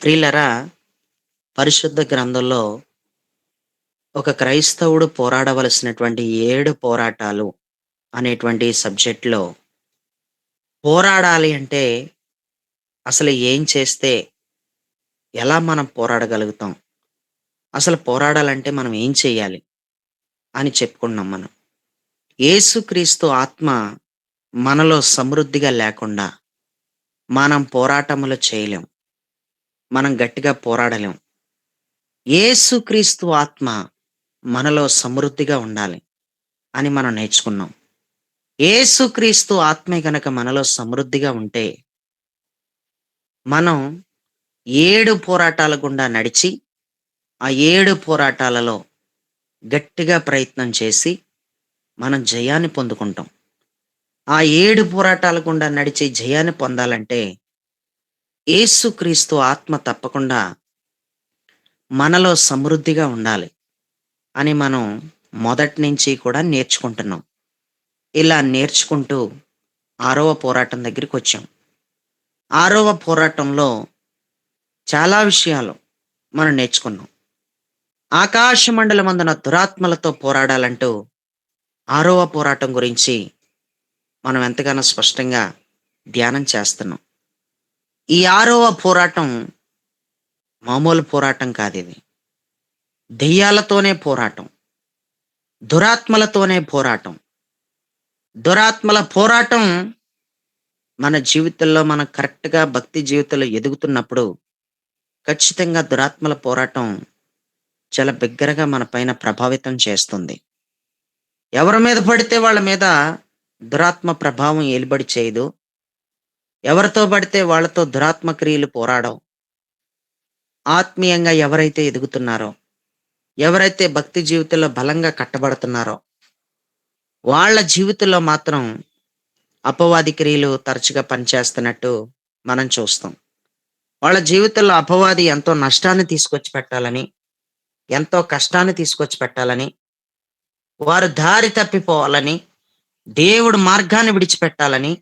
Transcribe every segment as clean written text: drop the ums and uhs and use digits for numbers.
ప్రియులరా, పరిశుద్ధ గ్రంథంలో ఒక క్రైస్తవుడు పోరాడవలసినటువంటి 7 పోరాటాలు అనేటువంటి సబ్జెక్ట్‌లో పోరాడాలి అంటే అసలు ఏం చేస్తే ఎలా మనం పోరాడగలుగుతాం? అసలు పోరాడాలంటే మనం ఏం చేయాలి? అని చెప్పుకున్నాం మనం. యేసుక్రీస్తు ఆత్మ మనలో సమృద్ధిగా లేకుండా మనం పోరాటములు చేయలేం. మనం గట్టిగా పోరాడలేం. యేసుక్రీస్తు ఆత్మ మనలో సమృద్ధిగా ఉండాలి అని మనం నేర్చుకున్నాం. యేసుక్రీస్తు ఆత్మే గనక మనలో సమృద్ధిగా ఉంటే, మనం 7 పోరాటాల గుండా నడిచి, ఆ 7 పోరాటాలలో గట్టిగా ప్రయత్నం చేసి, మనం జయాన్ని పొందుకుంటాం. ఆ 7 పోరాటాల గుండా నడిచి జయాన్ని పొందాలంటే, యేసుక్రీస్తు ఆత్మ తప్పకుండా మనలో సమృద్ధిగా ఉండాలి అని మనం మొదటి నుంచి కూడా నేర్చుకుంటున్నాం. ఇలా నేర్చుకుంటూ 6వ పోరాటం దగ్గరికొచ్చాం. 6వ పోరాటంలో చాలా విషయాలు మనం నేర్చుకున్నాం. ఆకాశ మండలమందున దురాత్మలతో పోరాడాలంటూ 6వ పోరాటం గురించి మనం ఎంతగానో స్పష్టంగా ధ్యానం చేస్తున్నాం. ఈ 6వ పోరాటం మామూలు పోరాటం కాదిది. దెయ్యాలతోనే పోరాటం. దురాత్మలతోనే పోరాటం. దురాత్మల పోరాటం మన జీవితంలో మనం కరెక్ట్‌గా భక్తి జీవితంలో ఎదుగుతున్నప్పుడు ఖచ్చితంగా దురాత్మల పోరాటం చాలా బిగ్గరగా మన పైన ప్రభావితం చేస్తుంది. ఎవరి మీద పడితే వాళ్ళ మీద దురాత్మ ప్రభావం ఏలుబడి చేయదు. ఎవరితో పడితే వాళ్ళతో దురాత్మ క్రియలు పోరాడవు. ఆత్మీయంగా ఎవరైతే ఎదుగుతున్నారో, ఎవరైతే భక్తి జీవితంలో బలంగా కట్టబడుతున్నారో, వాళ్ళ జీవితంలో మాత్రం అపవాది క్రియలు తరచుగా పనిచేస్తున్నట్టు మనం చూస్తాం. వాళ్ళ జీవితంలో అపవాది ఎంతో నష్టాన్ని తీసుకొచ్చి పెట్టాలని, ఎంతో కష్టాన్ని తీసుకొచ్చి పెట్టాలని, వారు దారి తప్పిపోవాలని, దేవుడు మార్గాన్ని విడిచిపెట్టాలని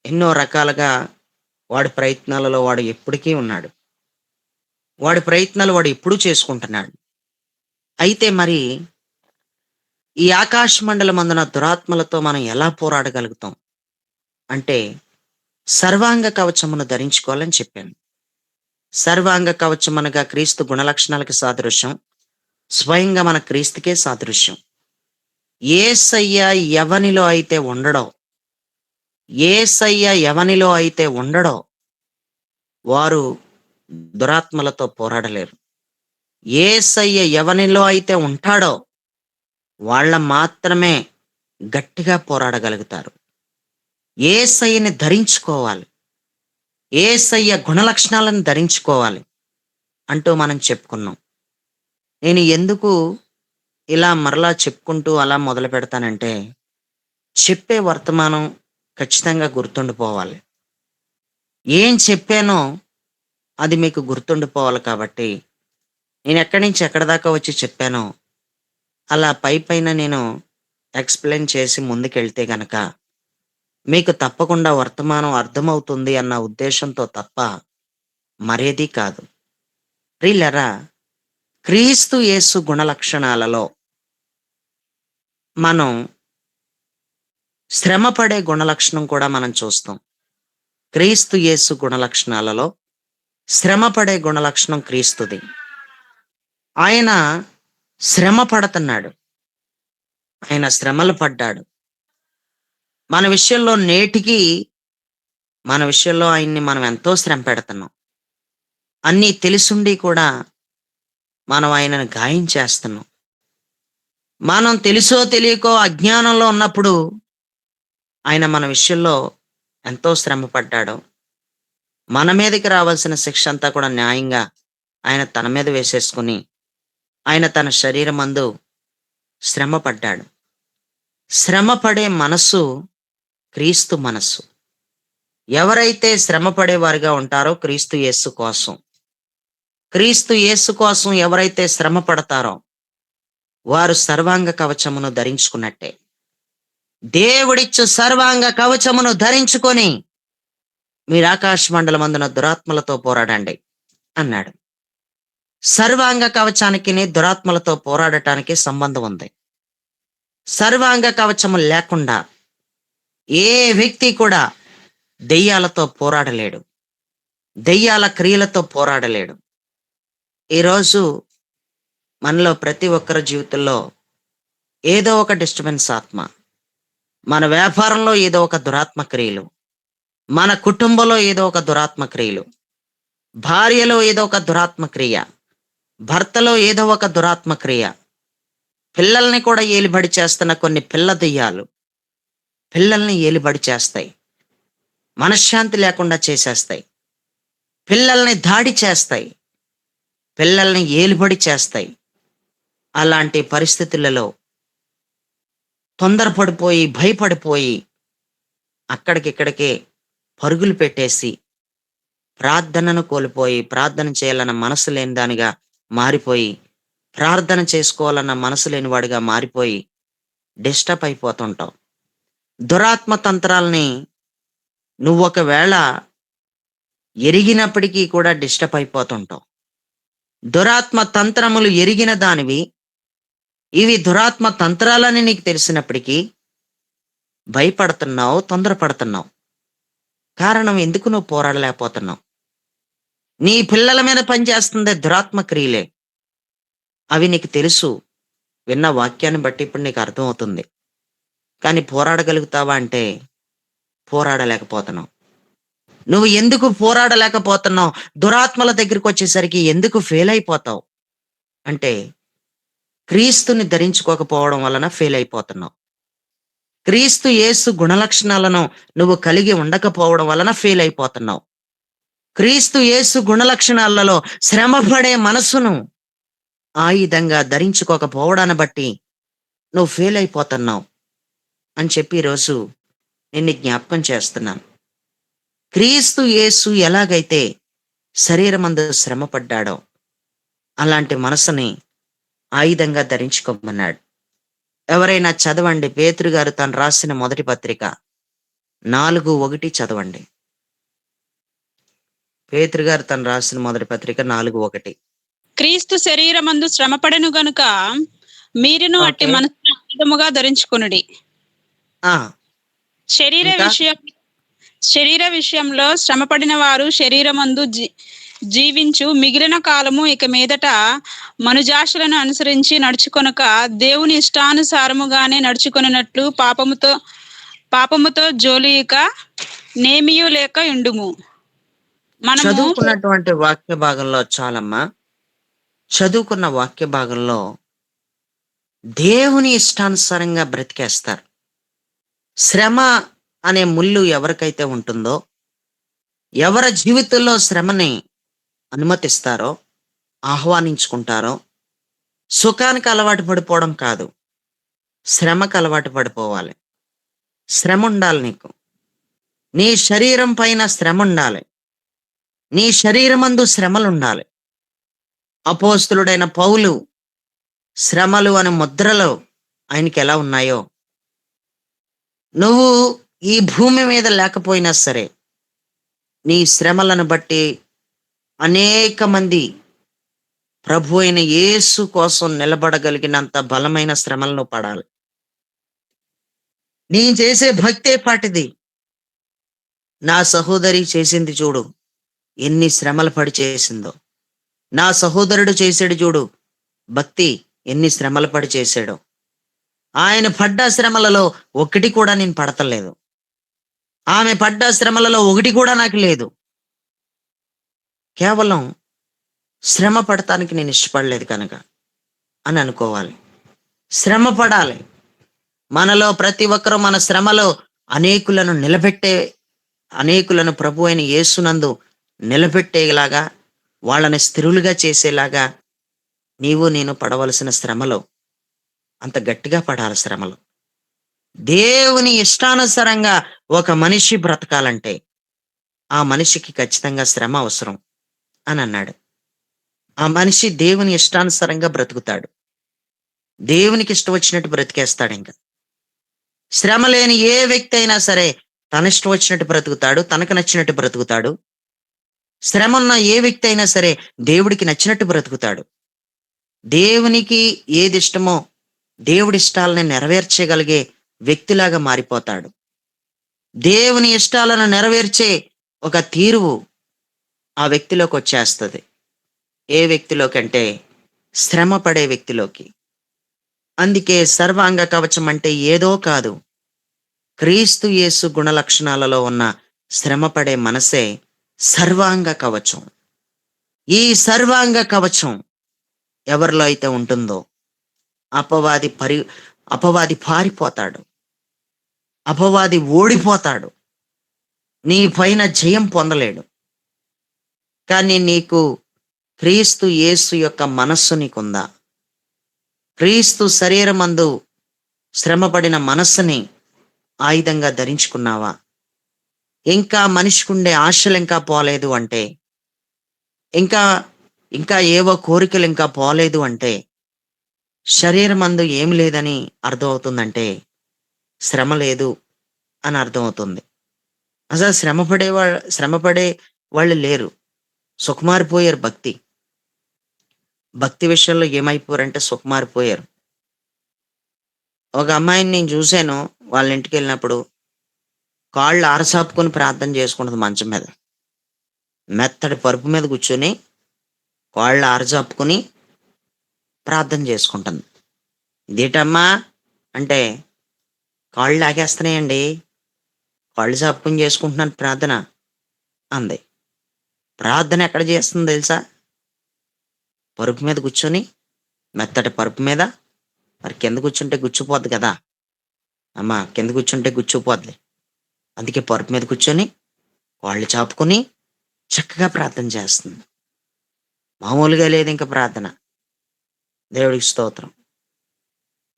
ఎన్నో రకాలుగా వాడి ప్రయత్నాలలో వాడు ఎప్పటికీ ఉన్నాడు. వాడి ప్రయత్నాలు వాడు ఎప్పుడూ చేసుకుంటున్నాడు. అయితే మరి ఈ ఆకాశ మండలమందున దురాత్మలతో మనం ఎలా పోరాడగలుగుతాం? అంటే సర్వాంగ కవచమును ధరించుకోవాలని చెప్పాను. సర్వాంగ కవచం అనగా క్రీస్తు గుణలక్షణాలకు సాదృశ్యం. స్వయంగా మన క్రీస్తుకే సాదృశ్యం. యేసయ్య ఎవనిలో అయితే ఉండడో, యేసయ్య ఎవనిలో అయితే ఉండడో వారు దురాత్మలతో పోరాడలేరు. యేసయ్య ఎవనిలో అయితే ఉంటాడో వాళ్ళ మాత్రమే గట్టిగా పోరాడగలుగుతారు. యేసయ్యని ధరించుకోవాలి. యేసయ్య గుణలక్షణాలను ధరించుకోవాలి అంటూ మనం చెప్పుకున్నాం. నేను ఎందుకు ఇలా మరలా చెప్పుకుంటూ అలా మొదలుపెడతానంటే, చెప్పే వర్తమానం ఖచ్చితంగా గుర్తుండిపోవాలి. ఏం చెప్పానో అది మీకు గుర్తుండిపోవాలి కాబట్టి, నేనెక్కడి నుంచి ఎక్కడి దాకా వచ్చి చెప్పానో, అలా పైపైన నేను ఎక్స్‌ప్లెయిన్ చేసి ముందుకెళ్తే గనక, మీకు తప్పకుండా వర్తమానం అర్థమవుతుంది అన్న ఉద్దేశంతో తప్ప మరేదీ కాదు. ప్రియులారా, క్రీస్తు యేసు గుణలక్షణాలలో మనం శ్రమపడే గుణలక్షణం కూడా మనం చూస్తాం. క్రీస్తు యేసు గుణలక్షణాలలో శ్రమపడే గుణలక్షణం క్రీస్తుది. ఆయన శ్రమ పడతన్నాడు. ఆయన శ్రమలు పడ్డాడు. మన విషయంలో నేటికి మన విషయంలో ఆయన్ని మనం ఎంతో శ్రమ పెడుతున్నాం. అన్నీ తెలిసుండి కూడా మనం ఆయనను గాయం చేస్తున్నాం. మనం తెలుసో తెలియకో అజ్ఞానంలో ఉన్నప్పుడు ఆయన మన విషయంలో ఎంతో శ్రమ పడ్డాడు. మన మీదకి రావాల్సిన శిక్ష అంతా కూడా న్యాయంగా ఆయన తన మీద వేసేసుకొని, ఆయన తన శరీరమందు శ్రమ పడ్డాడు. శ్రమ పడే మనస్సు క్రీస్తు మనస్సు. ఎవరైతే శ్రమ పడేవారుగా ఉంటారో క్రీస్తు యేసు కోసం, క్రీస్తు యేసు కోసం ఎవరైతే శ్రమ పడతారో వారు సర్వాంగ కవచమును ధరించుకున్నట్టే. దేవుడిచ్చు సర్వాంగ కవచమును ధరించుకొని మీరు ఆకాశ మండలమందున దురాత్మలతో పోరాడండి. అన్నాడు. సర్వాంగ కవచానికిని దురాత్మలతో పోరాడటానికి సంబంధం ఉంది. సర్వాంగ కవచము లేకుండా ఏ వ్యక్తి కూడా దెయ్యాలతో పోరాడలేడు. దెయ్యాల క్రియలతో పోరాడలేడు. ఈరోజు మనలో ప్రతి ఒక్కరి జీవితంలో ఏదో ఒక డిస్టర్బెన్స్ ఆత్మ. మన వ్యాపారంలో ఏదో ఒక దురాత్మ క్రియలు. మన కుటుంబంలో ఏదో ఒక దురాత్మ క్రియలు. భార్యలో ఏదో ఒక దురాత్మ క్రియ. భర్తలో ఏదో ఒక దురాత్మ క్రియ. పిల్లల్ని కూడా ఏలుబడి చేస్తున్న కొన్ని పిల్ల దెయ్యాలు పిల్లల్ని ఏలుబడి చేస్తాయి. మనశ్శాంతి లేకుండా చేసేస్తాయి. పిల్లల్ని దాడి చేస్తాయి. పిల్లల్ని ఏలుబడి చేస్తాయి. అలాంటి పరిస్థితులలో తొందరపడిపోయి, భయపడిపోయి అక్కడికిక్కడికే పరుగులు పెట్టేసి, ప్రార్థనను కోల్పోయి, ప్రార్థన చేయాలన్న మనసు లేని దానిగా మారిపోయి, ప్రార్థన చేసుకోవాలన్న మనసు లేని వాడిగా మారిపోయి, డిస్టర్బ్ అయిపోతుంటావు. దురాత్మ తంత్రాల్ని నువ్వొకవేళ ఎరిగినప్పటికీ కూడా డిస్టర్బ్ అయిపోతుంటావు. దురాత్మ తంత్రములు ఎరిగిన దానివి, ఇవి దురాత్మ తంత్రాలని నీకు తెలిసినప్పటికీ భయపడుతున్నావు, తొందరపడుతున్నావు. కారణం ఎందుకు నువ్వు పోరాడలేకపోతున్నావు? నీ పిల్లల మీద పనిచేస్తుంది దురాత్మ క్రియలే. అవి నీకు తెలుసు. విన్న వాక్యాన్ని బట్టి ఇప్పుడు నీకు అర్థమవుతుంది. కానీ పోరాడగలుగుతావా అంటే పోరాడలేకపోతున్నావు. నువ్వు ఎందుకు పోరాడలేకపోతున్నావు? దురాత్మల దగ్గరికి వచ్చేసరికి ఎందుకు ఫెయిల్ అయిపోతావు అంటే క్రీస్తుని ధరించుకోకపోవడం వలన ఫెయిల్ అయిపోతున్నావు. క్రీస్తు యేసు గుణలక్షణాలను నువ్వు కలిగి ఉండకపోవడం వలన ఫెయిల్ అయిపోతున్నావు. క్రీస్తు యేసు గుణలక్షణాలలో శ్రమపడే మనసును ఆయుధంగా ధరించుకోకపోవడాన్ని బట్టి నువ్వు ఫెయిల్ అయిపోతున్నావు అని చెప్పి ఈరోజు నిన్ను జ్ఞాపకం చేస్తున్నాను. క్రీస్తు యేసు ఎలాగైతే శరీరమందు శ్రమ పడ్డాడో అలాంటి మనసుని ఆయుధంగా ధరించుకోమన్నాడు. ఎవరైనా చదవండి, పేతురు గారు తను రాసిన మొదటి పత్రిక 4:1 చదవండి. పేతురు గారు తను రాసిన మొదటి పత్రిక 4:1. క్రీస్తు శరీరమందు శ్రమపడెను గనుక మీరును అట్టి ఓకే. మనసును ఆయుధముగా ధరించుకొనుడి. ఆ, శరీర ఇంకా విషయం శరీర విషయంలో శ్రమపడిన వారు శరీరమందు జీవించు మిగిలిన కాలము ఇక మీదట మనుజాశలను అనుసరించి నడుచుకొనక దేవుని ఇష్టానుసారముగానే నడుచుకొనున్నట్లు పాపముతో జోలియక నేమియు లేక ఉండుము. మనము చదువుకున్నటువంటి వాక్య భాగంలో చాలమ్మా, చదువుకున్న వాక్య భాగంలో దేవుని ఇష్టానుసారంగా బ్రతికేస్తారు. శ్రమ అనే ముళ్ళు ఎవరికైతే ఉంటుందో, ఎవరి జీవితంలో శ్రమని అనుమతిస్తారో, ఆహ్వానించుకుంటారో, సుఖానికి అలవాటు పడిపోవడం కాదు, శ్రమకు అలవాటు పడిపోవాలి. శ్రమ ఉండాలి నీకు. నీ శరీరం పైన శ్రమ ఉండాలి. నీ శరీరమందు శ్రమలు ఉండాలి. అపోస్తులుడైన పౌలు శ్రమలు అనే ముద్రలు ఆయనకి ఎలా ఉన్నాయో, నువ్వు ఈ భూమి మీద లేకపోయినా సరే నీ శ్రమలను బట్టి అనేక మంది ప్రభు అయిన యేసు కోసం నిలబడగలిగినంత బలమైన శ్రమలను పడాలి. నీ చేసే భక్తే పాటిది. నా సహోదరి చేసింది చూడు, ఎన్ని శ్రమలు పడి చేసిందో. నా సహోదరుడు చేసాడు చూడు, భక్తి ఎన్ని శ్రమలు పడి చేశాడో. ఆయన పడ్డ శ్రమలలో ఒకటి కూడా నేను పడతలేదు. ఆమె పడ్డ శ్రమలలో ఒకటి కూడా నాకు లేదు. కేవలం శ్రమ పడటానికి నేను ఇష్టపడలేదు కనుక అని అనుకోవాలి. శ్రమ పడాలి. మనలో ప్రతి ఒక్కరూ మన శ్రమలో అనేకులను ప్రభు అయిన యేసునందు నిలబెట్టేలాగా, వాళ్ళని స్థిరులుగా చేసేలాగా నీవు నేను పడవలసిన శ్రమలో అంత గట్టిగా పడాలి. శ్రమలు దేవుని ఇష్టానుసారంగా ఒక మనిషి బ్రతకాలంటే ఆ మనిషికి ఖచ్చితంగా శ్రమ అవసరం అని అన్నాడు. ఆ మనిషి దేవుని ఇష్టానుసారంగా బ్రతుకుతాడు. దేవునికి ఇష్టం వచ్చినట్టు బ్రతికేస్తాడు. ఇంకా శ్రమ లేని ఏ వ్యక్తి అయినా సరే తన ఇష్టం వచ్చినట్టు బ్రతుకుతాడు, తనకు నచ్చినట్టు బ్రతుకుతాడు. శ్రమ ఉన్న ఏ వ్యక్తి అయినా సరే దేవుడికి నచ్చినట్టు బ్రతుకుతాడు. దేవునికి ఏది ఇష్టమో దేవుడి ఇష్టాలని నెరవేర్చగలిగే వ్యక్తిలాగా మారిపోతాడు. దేవుని ఇష్టాలను నెరవేర్చే ఒక తీరువు ఆ వ్యక్తిలోకి వచ్చేస్తది. ఏ వ్యక్తిలోకంటే శ్రమ పడే వ్యక్తిలోకి. అందుకే సర్వాంగ కవచం అంటే ఏదో కాదు. క్రీస్తు యేసు గుణలక్షణాలలో ఉన్న శ్రమపడే మనసే సర్వాంగ కవచం. ఈ సర్వాంగ కవచం ఎవరిలో అయితే ఉంటుందో అపవాది పరి అపవాది పారిపోతాడు. అపవాది ఓడిపోతాడు. నీ పైన జయం పొందలేడు. కానీ నీకు క్రీస్తు యేసు యొక్క మనస్సు నీకుందా? క్రీస్తు శరీరమందు శ్రమపడిన మనస్సుని ఆయుధంగా ధరించుకున్నావా? ఇంకా మనిషికుండే ఆశలు ఇంకా పోలేదు అంటే, ఇంకా ఇంకా ఏవో కోరికలు ఇంకా పోలేదు అంటే, శరీరమందు ఏమి లేదని అర్థమవుతుందంటే, శ్రమ లేదు అని అర్థమవుతుంది. అసలు శ్రమపడే వాళ్ళు లేరు. సుకుమారిపోయారు భక్తి. భక్తి విషయంలో ఏమైపోయారంటే సుకుమారిపోయారు. ఒక అమ్మాయిని నేను చూశాను. వాళ్ళ ఇంటికెళ్ళినప్పుడు కాళ్ళు ఆరసాపుకొని ప్రార్థన చేసుకుంటది మంచం మీద. మెత్తటి పరుపు మీద కూర్చొని కాళ్ళు ఆరసాపుకొని ప్రార్థన చేసుకుంటుంది. ఇదేటమ్మా అంటే, కాళ్ళు లాగేస్తున్నాయండి. కాళ్ళు చాపుకొని చేసుకుంటున్నాను ప్రార్థన అంది. ప్రార్థన ఎక్కడ చేస్తుంది తెలుసా? పరుపు మీద కూర్చొని, మెత్తటి పరుపు మీద. మరి కింద కూర్చుంటే గుచ్చిపోద్ది కదా! అమ్మా కింద కూర్చుంటే గుచ్చుకుపోద్ది. అందుకే పరుపు మీద కూర్చొని, కాళ్ళు చాపుకొని చక్కగా ప్రార్థన చేస్తుంది. మామూలుగా లేదు ఇంక ప్రార్థన. దేవుడికి స్తోత్రం.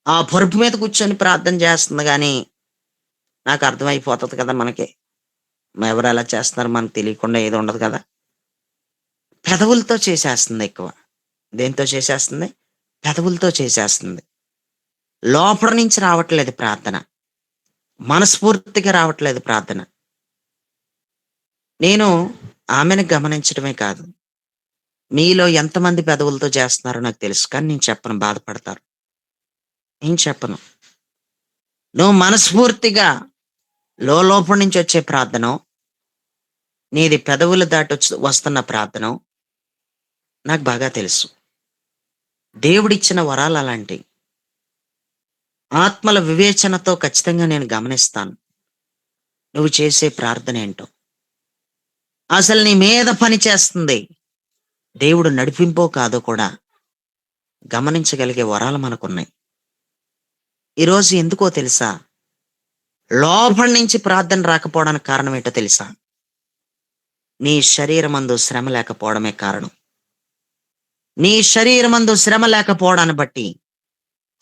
ఆ పరుపు మీద కూర్చొని ప్రార్థన చేస్తుంది గానీ, నాకు అర్థమైపోతది కదా మనకి. ఎవరు ఎలా చేస్తున్నారో మనకు తెలియకుండా ఏది ఉండదు కదా! పెదవులతో చేసేస్తుంది ఎక్కువ. దేనితో చేసేస్తుంది? పెదవులతో చేసేస్తుంది. లోపల నుంచి రావట్లేదు ప్రార్థన. మనస్ఫూర్తిగా రావట్లేదు ప్రార్థన. నేను ఆమెను గమనించడమే కాదు, మీలో ఎంతమంది పెదవులతో చేస్తున్నారో నాకు తెలుసు. కానీ నేను చెప్పను, బాధపడతారు. నేను చెప్పను. నువ్వు మనస్ఫూర్తిగా లోపల నుంచి వచ్చే ప్రార్థనో, నీది పెదవులు వస్తున్న ప్రార్థనో నాకు బాగా తెలుసు. దేవుడిచ్చిన వరాలు అలాంటివి. ఆత్మల వివేచనతో ఖచ్చితంగా నేను గమనిస్తాను నువ్వు చేసే ప్రార్థన ఏంటో. అసలు నీ మీద పని చేస్తుంది దేవుడు నడిపింపో కాదో కూడా గమనించగలిగే వరాలు మనకున్నాయి. ఈరోజు ఎందుకో తెలుసా? లోపల నుంచి ప్రార్థన రాకపోవడానికి కారణం ఏంటో తెలుసా? నీ శరీరమందు శ్రమ లేకపోవడమే కారణం. నీ శరీరమందు శ్రమ లేకపోవడాన్ని బట్టి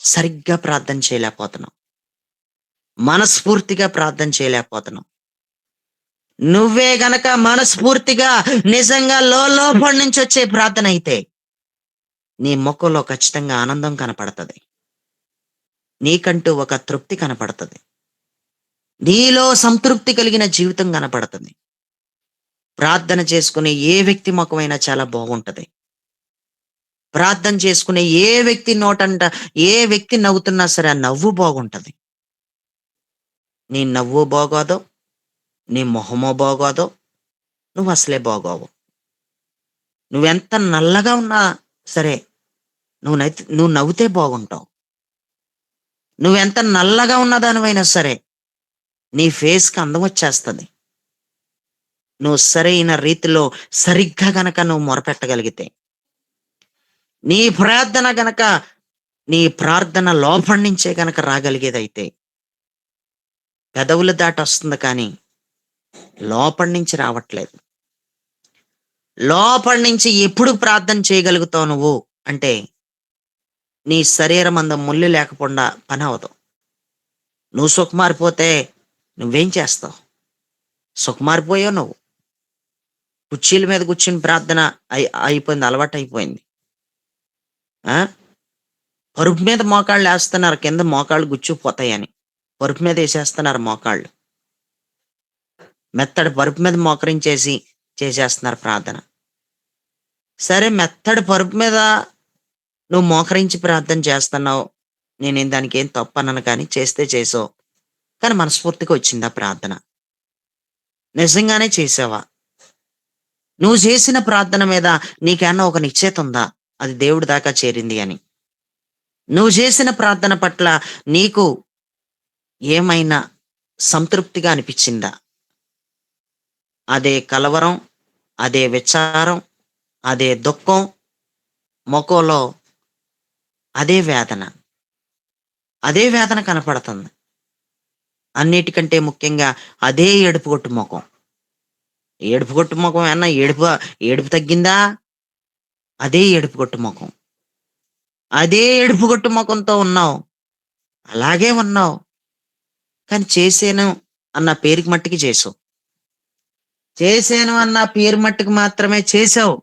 సరిగ్గా ప్రార్థన చేయలేకపోతున్నావు. మనస్ఫూర్తిగా ప్రార్థన చేయలేకపోతున్నావు. నువ్వే గనక మనస్ఫూర్తిగా నిజంగా లోపల నుంచి వచ్చే ప్రార్థన అయితే నీ ముఖంలో ఖచ్చితంగా ఆనందం కనపడుతుంది. నీకంటూ ఒక తృప్తి కనపడుతుంది. నీలో సంతృప్తి కలిగిన జీవితం కనపడుతుంది. ప్రార్థన చేసుకునే ఏ వ్యక్తి ముఖమైనా చాలా బాగుంటది. ప్రార్థన చేసుకునే ఏ వ్యక్తి నోటంట ఏ వ్యక్తి నవ్వుతున్నా సరే ఆ నవ్వు బాగుంటది. నీ నవ్వు బాగోదో, నీ మొహమో బాగోదో, నువ్వు అసలే బాగోవు. నువ్వెంత నల్లగా ఉన్నా సరే నువ్వు నవ్వుతే బాగుంటావు. నువ్వెంత నల్లగా ఉన్నదానివైనా సరే నీ ఫేస్కి అందం వచ్చేస్తుంది. నువ్వు సరైన రీతిలో సరిగ్గా గనక నువ్వు మొరపెట్టగలిగితే, నీ ప్రార్థన లోపల నుంచే గనక రాగలిగేదైతే, పెదవుల దాటి వస్తుంది కానీ లోపల నుంచి రావట్లేదు. లోపల నుంచి ఎప్పుడు ప్రార్థన చేయగలుగుతావు నువ్వు అంటే, నీ శరీరం అంద ముళ్ళు లేకుండా పని అవదు. నువ్వు సుకుమారిపోతే నువ్వేం చేస్తావు? సుకుమారిపోయావు నువ్వు. కుర్చీల మీద కూర్చుని ప్రార్థన అయిపోయింది, అలవాటు అయిపోయింది. పరుపు మీద మోకాళ్ళు వేస్తున్నారు, కింద మోకాళ్ళు గుచ్చుకుపోతాయని పరుపు మీద వేసేస్తున్నారు మోకాళ్ళు. మెత్తడి పరుపు మీద మోకరించేసి చేసేస్తున్నారు ప్రార్థన. సరే మెత్తడి పరుపు మీద నువ్వు మోకరించి ప్రార్థన చేస్తున్నావు. నేనేం దానికేం తప్పనను కానీ చేస్తే చేసావు. కానీ మనస్ఫూర్తిగా వచ్చిందా ప్రార్థన? నిజంగానే చేసావా? నువ్వు చేసిన ప్రార్థన మీద నీకేమన్నా ఒక నిశ్చయిత ఉందా? అది దేవుడి దాకా చేరింది అని. నువ్వు చేసిన ప్రార్థన పట్ల నీకు ఏమైనా సంతృప్తిగా అనిపిచ్చిందా? అదే కలవరం, అదే విచారం, అదే దుఃఖం, మొఖంలో అదే వేదన. అదే వేదన కనపడుతుంది. అన్నిటికంటే ముఖ్యంగా అదే ఏడుపు గొట్టు మొఖం. ఏడుపు గొట్టు మొఖం ఏమన్నా ఏడుపు తగ్గిందా? అదే ఏడుపు గొట్టు మొఖం. అదే ఏడుపు గొట్టు మొఖంతో ఉన్నావు. అలాగే ఉన్నావు. కానీ చేశాను అన్న పేరుకి మట్టికి చేసావు. చేశాను అన్న పేరు మట్టుకు మాత్రమే చేసావు.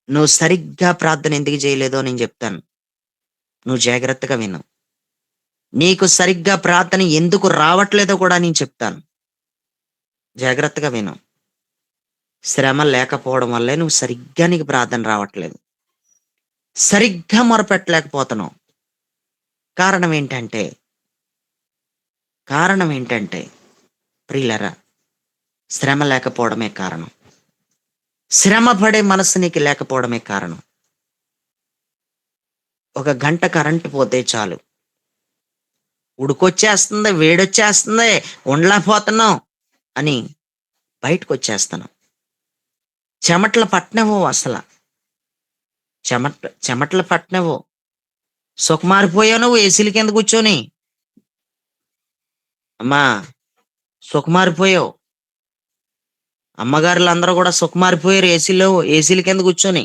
నువ్వు సరిగ్గా ప్రార్థన ఎందుకు చేయలేదో నేను చెప్తాను. నువ్వు జాగ్రత్తగా విను. నీకు సరిగ్గా ప్రార్థన ఎందుకు రావట్లేదో కూడా నేను చెప్తాను. జాగ్రత్తగా విను. శ్రమ లేకపోవడం వల్లే నువ్వు సరిగ్గా నీకు ప్రార్థన రావట్లేదు. సరిగ్గా మొరపెట్టలేకపోతున్నావు. కారణం ఏంటంటే కారణం ఏంటంటే ప్రియులరా, శ్రమ లేకపోవడమే కారణం. శ్రమ పడే మనసు నీకు లేకపోవడమే కారణం. ఒక గంట కరెంటు పోతే చాలు, ఉడుకొచ్చేస్తుంది, వేడొచ్చేస్తుంది, ఉండలేకపోతున్నాం అని బయటకు వచ్చేస్తున్నాం. చెమటలు పట్టనివ్వు అసలు. చెమటలు పట్టనివ్వు. సుఖమారిపోయావు నువ్వు ఏసీల కింద కూర్చొని. అమ్మా, సుఖమారిపోయావు. అమ్మగారులు అందరూ కూడా సుఖమారిపోయారు ఏసీల కింద కూర్చొని.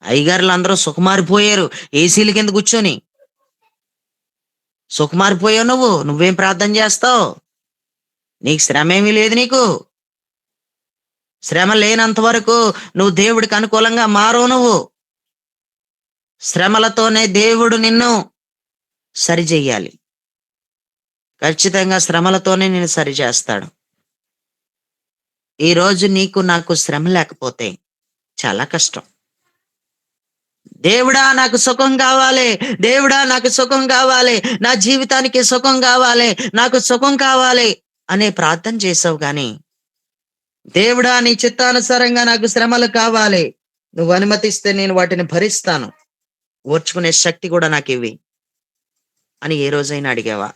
అయ్యగారులు అందరూ సుఖమారిపోయారు ఏసీల కింద కూర్చొని. సుఖమారిపోయావు నువ్వు. నువ్వేం ప్రార్థన చేస్తావు? నీకు శ్రమ ఏమీ లేదు. నీకు శ్రమ లేనంత వరకు నువ్వు దేవుడికి అనుకూలంగా మారవు. నువ్వు శ్రమలతోనే దేవుడు నిన్ను సరిచెయ్యాలి. ఖచ్చితంగా శ్రమలతోనే నిన్ను సరిచేస్తాడు. ఈ రోజు నీకు నాకు శ్రమ లేకపోతే చాలా కష్టం. దేవుడా నాకు సుఖం కావాలి, దేవుడా నాకు సుఖం కావాలి, నా జీవితానికి సుఖం కావాలి, నాకు సుఖం కావాలి అనే ప్రార్థన చేసావు గాని, దేవుడా నీ చిత్తానుసారంగా నాకు శ్రమలు కావాలి, నువ్వు అనుమతిస్తే నేను వాటిని భరిస్తాను, ఓర్చుకునే శక్తి కూడా నాకు ఇవ్వి అని ఏ రోజైనా అడిగావా?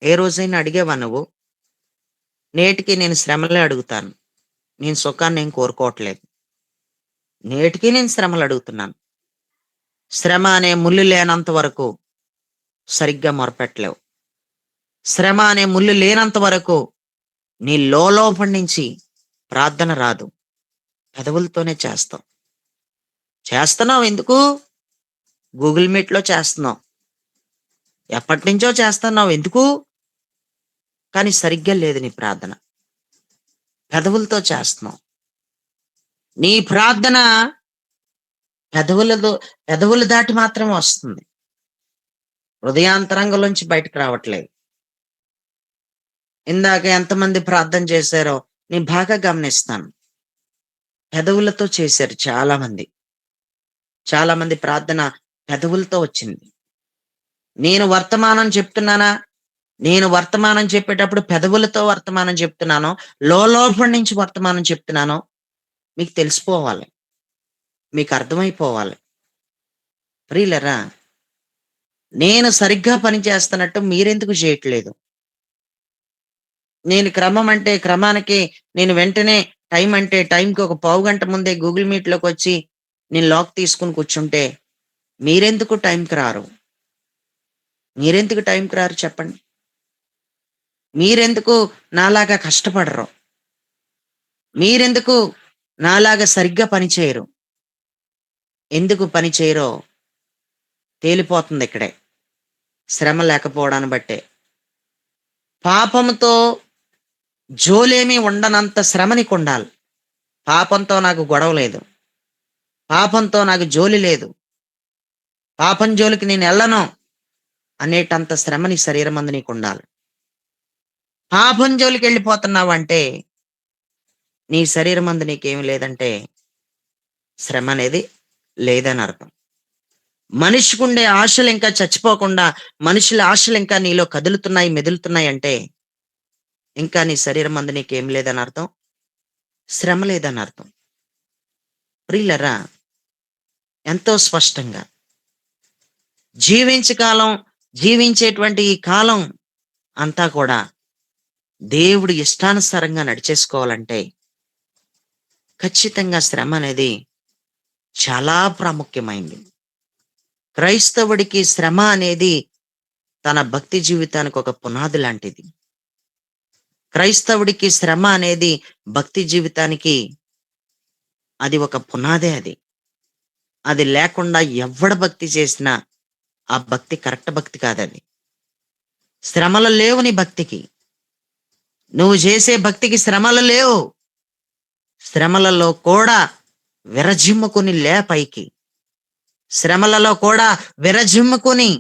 ఏ రోజైనా అడిగావా నువ్వు? నేటికి నేను శ్రమలే అడుగుతాను. నేను సుఖాన్ని ఏం కోరుకోవట్లేదు. నేటికి నేను శ్రమలు అడుగుతున్నాను. శ్రమ అనే ముళ్ళు లేనంత వరకు సరిగ్గా మొరపెట్టలేవు. శ్రమ అనే ముళ్ళు లేనంత వరకు నీ లోపల నుంచి ప్రార్థన రాదు. పెదవులతోనే చేస్తావు. చేస్తున్నావు ఎందుకు? గూగుల్ మీట్లో చేస్తున్నావు. ఎప్పటి నుంచో చేస్తున్నావు ఎందుకు? కానీ సరిగ్గా లేదు నీ ప్రార్థన. పెదవులతో చేస్తున్నావు. నీ ప్రార్థన పెదవులతో పెదవులు దాటి మాత్రమే వస్తుంది. హృదయాంతరంగంలోంచి బయటకు రావట్లేదు. ఇందాక ఎంతమంది ప్రార్థన చేశారో నేను బాగా గమనిస్తాను. పెదవులతో చేశారు చాలా మంది. చాలా మంది ప్రార్థన పెదవులతో వచ్చింది. నేను వర్తమానం చెప్తున్నానా? నేను వర్తమానం చెప్పేటప్పుడు పెదవులతో వర్తమానం చెప్తున్నానో, లోపల నుంచి వర్తమానం చెప్తున్నానో మీకు తెలిసిపోవాలి. మీకు అర్థమైపోవాలి. ప్రియులరా, నేను సరిగ్గా పని చేస్తున్నట్టు మీరెందుకు చేయట్లేదు? నేను క్రమానికి నేను వెంటనే టైం అంటే టైంకి ఒక పావు గంట ముందే గూగుల్ మీట్‌లోకి వచ్చి నేను లాక్ తీసుకొని కూర్చుంటే మీరెందుకు టైంకి రారు? మీరెందుకు టైంకి రారు చెప్పండి? మీరెందుకు నాలాగా కష్టపడరు? మీరెందుకు నాలాగా సరిగ్గా పని చేయరు? ఎందుకు పని చేయరో తేలిపోతుంది ఇక్కడే. శ్రమ లేకపోవడాన్ని బట్టే. పాపంతో జోలేమి ఉండనంత శ్రమ నీకుండాలి. పాపంతో నాకు గొడవ లేదు. పాపంతో నాకు జోలి లేదు. పాపం జోలికి నేను ఎళ్ళను అనేటంత శ్రమ నీ శరీరమందు నీకుండాలి. పాపం జోలికి వెళ్ళిపోతున్నావంటే నీ శరీరమందు నీకేమి లేదంటే శ్రమ అనేది లేదని అర్థం. మనిషికుండే ఆశలు ఇంకా చచ్చిపోకుండా, మనుషుల ఆశలు ఇంకా నీలో కదులుతున్నాయి, మెదులుతున్నాయి అంటే, ఇంకా నీ శరీరమందు నీకేం లేదని అర్థం? శ్రమ లేదని అర్థం. ప్రియులరా, ఎంతో స్పష్టంగా కాలం జీవించేటువంటి ఈ కాలం అంతా కూడా దేవుడి ఇష్టానుసారంగా నడిచేసుకోవాలంటే, ఖచ్చితంగా శ్రమ అనేది చాలా ప్రాముఖ్యమైంది. క్రైస్తవుడికి శ్రమ అనేది తన భక్తి జీవితానికి ఒక పునాది లాంటిది. క్రైస్తవుడికి శ్రమ అనేది భక్తి జీవితానికి అది ఒక పునాదే అది. అది లేకుండా ఎవ్వడు భక్తి చేసినా ఆ భక్తి కరెక్ట్ భక్తి కాదది. శ్రమలు లేవు నీ భక్తికి. నువ్వు చేసే భక్తికి శ్రమలు లేవు. శ్రమలలో కూడా విరజిమ్ముకుని లే పైకి. శ్రమలలో కూడా విరజిమ్ముకుని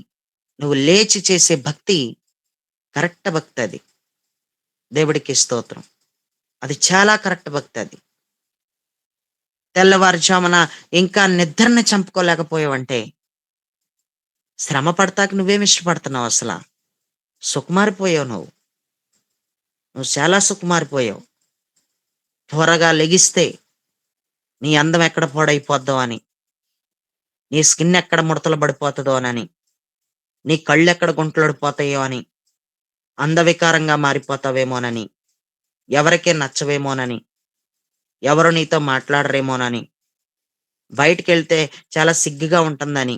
నువ్వు లేచి చేసే భక్తి కరెక్ట్ భక్తి అది. దేవుడికి స్తోత్రం. అది చాలా కరెక్ట్ భక్తి అది. తెల్లవారుజామున ఇంకా నిద్రని చంపుకోలేకపోయావంటే శ్రమ పడతాక నువ్వేమి ఇష్టపడుతున్నావు అసలు? సుకుమారిపోయావు నువ్వు. నువ్వు చాలా సుకుమారిపోయావు. త్వరగా లెగిస్తే నీ అందం ఎక్కడ పాడైపోద్దో అని, నీ స్కిన్ ఎక్కడ ముడతలు పడిపోతుందో అని, నీ కళ్ళు ఎక్కడ గుంటలడిపోతాయో అని, అందవికారంగా మారిపోతావేమోనని, ఎవరికే నచ్చవేమోనని, ఎవరు నీతో మాట్లాడరేమోనని, బయటికెళ్తే చాలా సిగ్గుగా ఉంటుందని,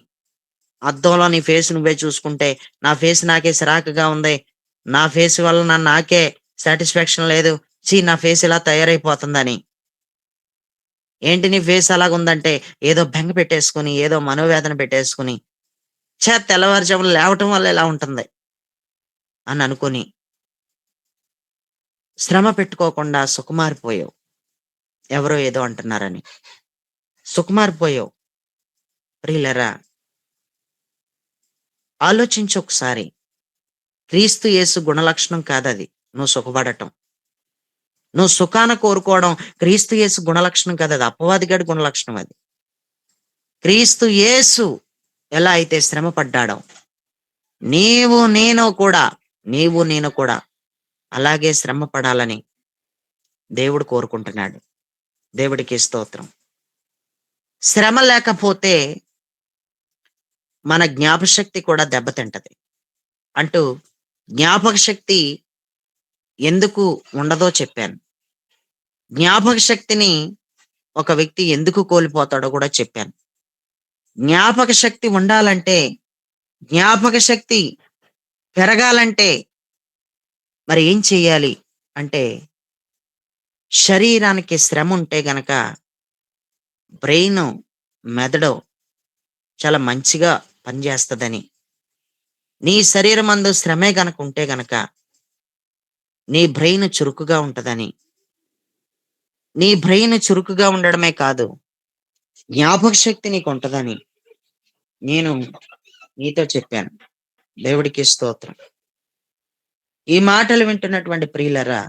అద్దంలో నీ ఫేస్ నువ్వే చూసుకుంటే నా ఫేస్ నాకే సిరాకుగా ఉంది, నా ఫేస్ వల్ల నాకే సాటిస్ఫాక్షన్ లేదు, నా ఫేస్ ఇలా తయారైపోతుందని. ఏంటి నీ ఫేస్ అలాగుందంటే ఏదో బెంగ పెట్టేసుకుని, ఏదో మనోవేదన పెట్టేసుకుని, తెల్లవారుజామున లేవటం వల్ల ఇలా ఉంటుంది అని అనుకుని శ్రమ పెట్టుకోకుండా సుకుమారిపోయావు. ఎవరో ఏదో అంటున్నారని సుకుమారిపోయావు. ప్రియులరా, ఆలోచించు ఒకసారి. క్రీస్తు యేసు గుణలక్షణం కాదది నువ్వు సుఖపడటం. నువ్వు సుఖాన కోరుకోవడం క్రీస్తు యేసు గుణలక్షణం కాదు, అది అపవాదిగాడి గుణలక్షణం అది. క్రీస్తు యేసు ఎలా అయితే శ్రమ పడ్డాడో నీవు నేను కూడా అలాగే శ్రమ పడాలని దేవుడు కోరుకుంటున్నాడు. దేవుడికి స్తోత్రం. శ్రమ లేకపోతే మన జ్ఞాపశక్తి కూడా దెబ్బతింటది. అంటూ జ్ఞాపక శక్తి ఎందుకు ఉండదో చెప్పాను. జ్ఞాపక శక్తిని ఒక వ్యక్తి ఎందుకు కోల్పోతాడో కూడా చెప్పాను. జ్ఞాపక శక్తి ఉండాలంటే, జ్ఞాపక శక్తి పెరగాలంటే మరి ఏం చెయ్యాలి అంటే, శరీరానికి శ్రమ ఉంటే గనక బ్రెయిన్, మెదడు చాలా మంచిగా పనిచేస్తుందని, నీ శరీరమందు శ్రమే గనక ఉంటే గనక నీ బ్రెయిన్ చురుకుగా ఉంటదని, నీ బ్రెయిన్ చురుకుగా ఉండడమే కాదు జ్ఞాపక శక్తి నీకు ఉంటదని నేను నీతో చెప్పాను. దేవుడికి స్తోత్రం. ఈ మాటలు వింటున్నటువంటి ప్రియులరా,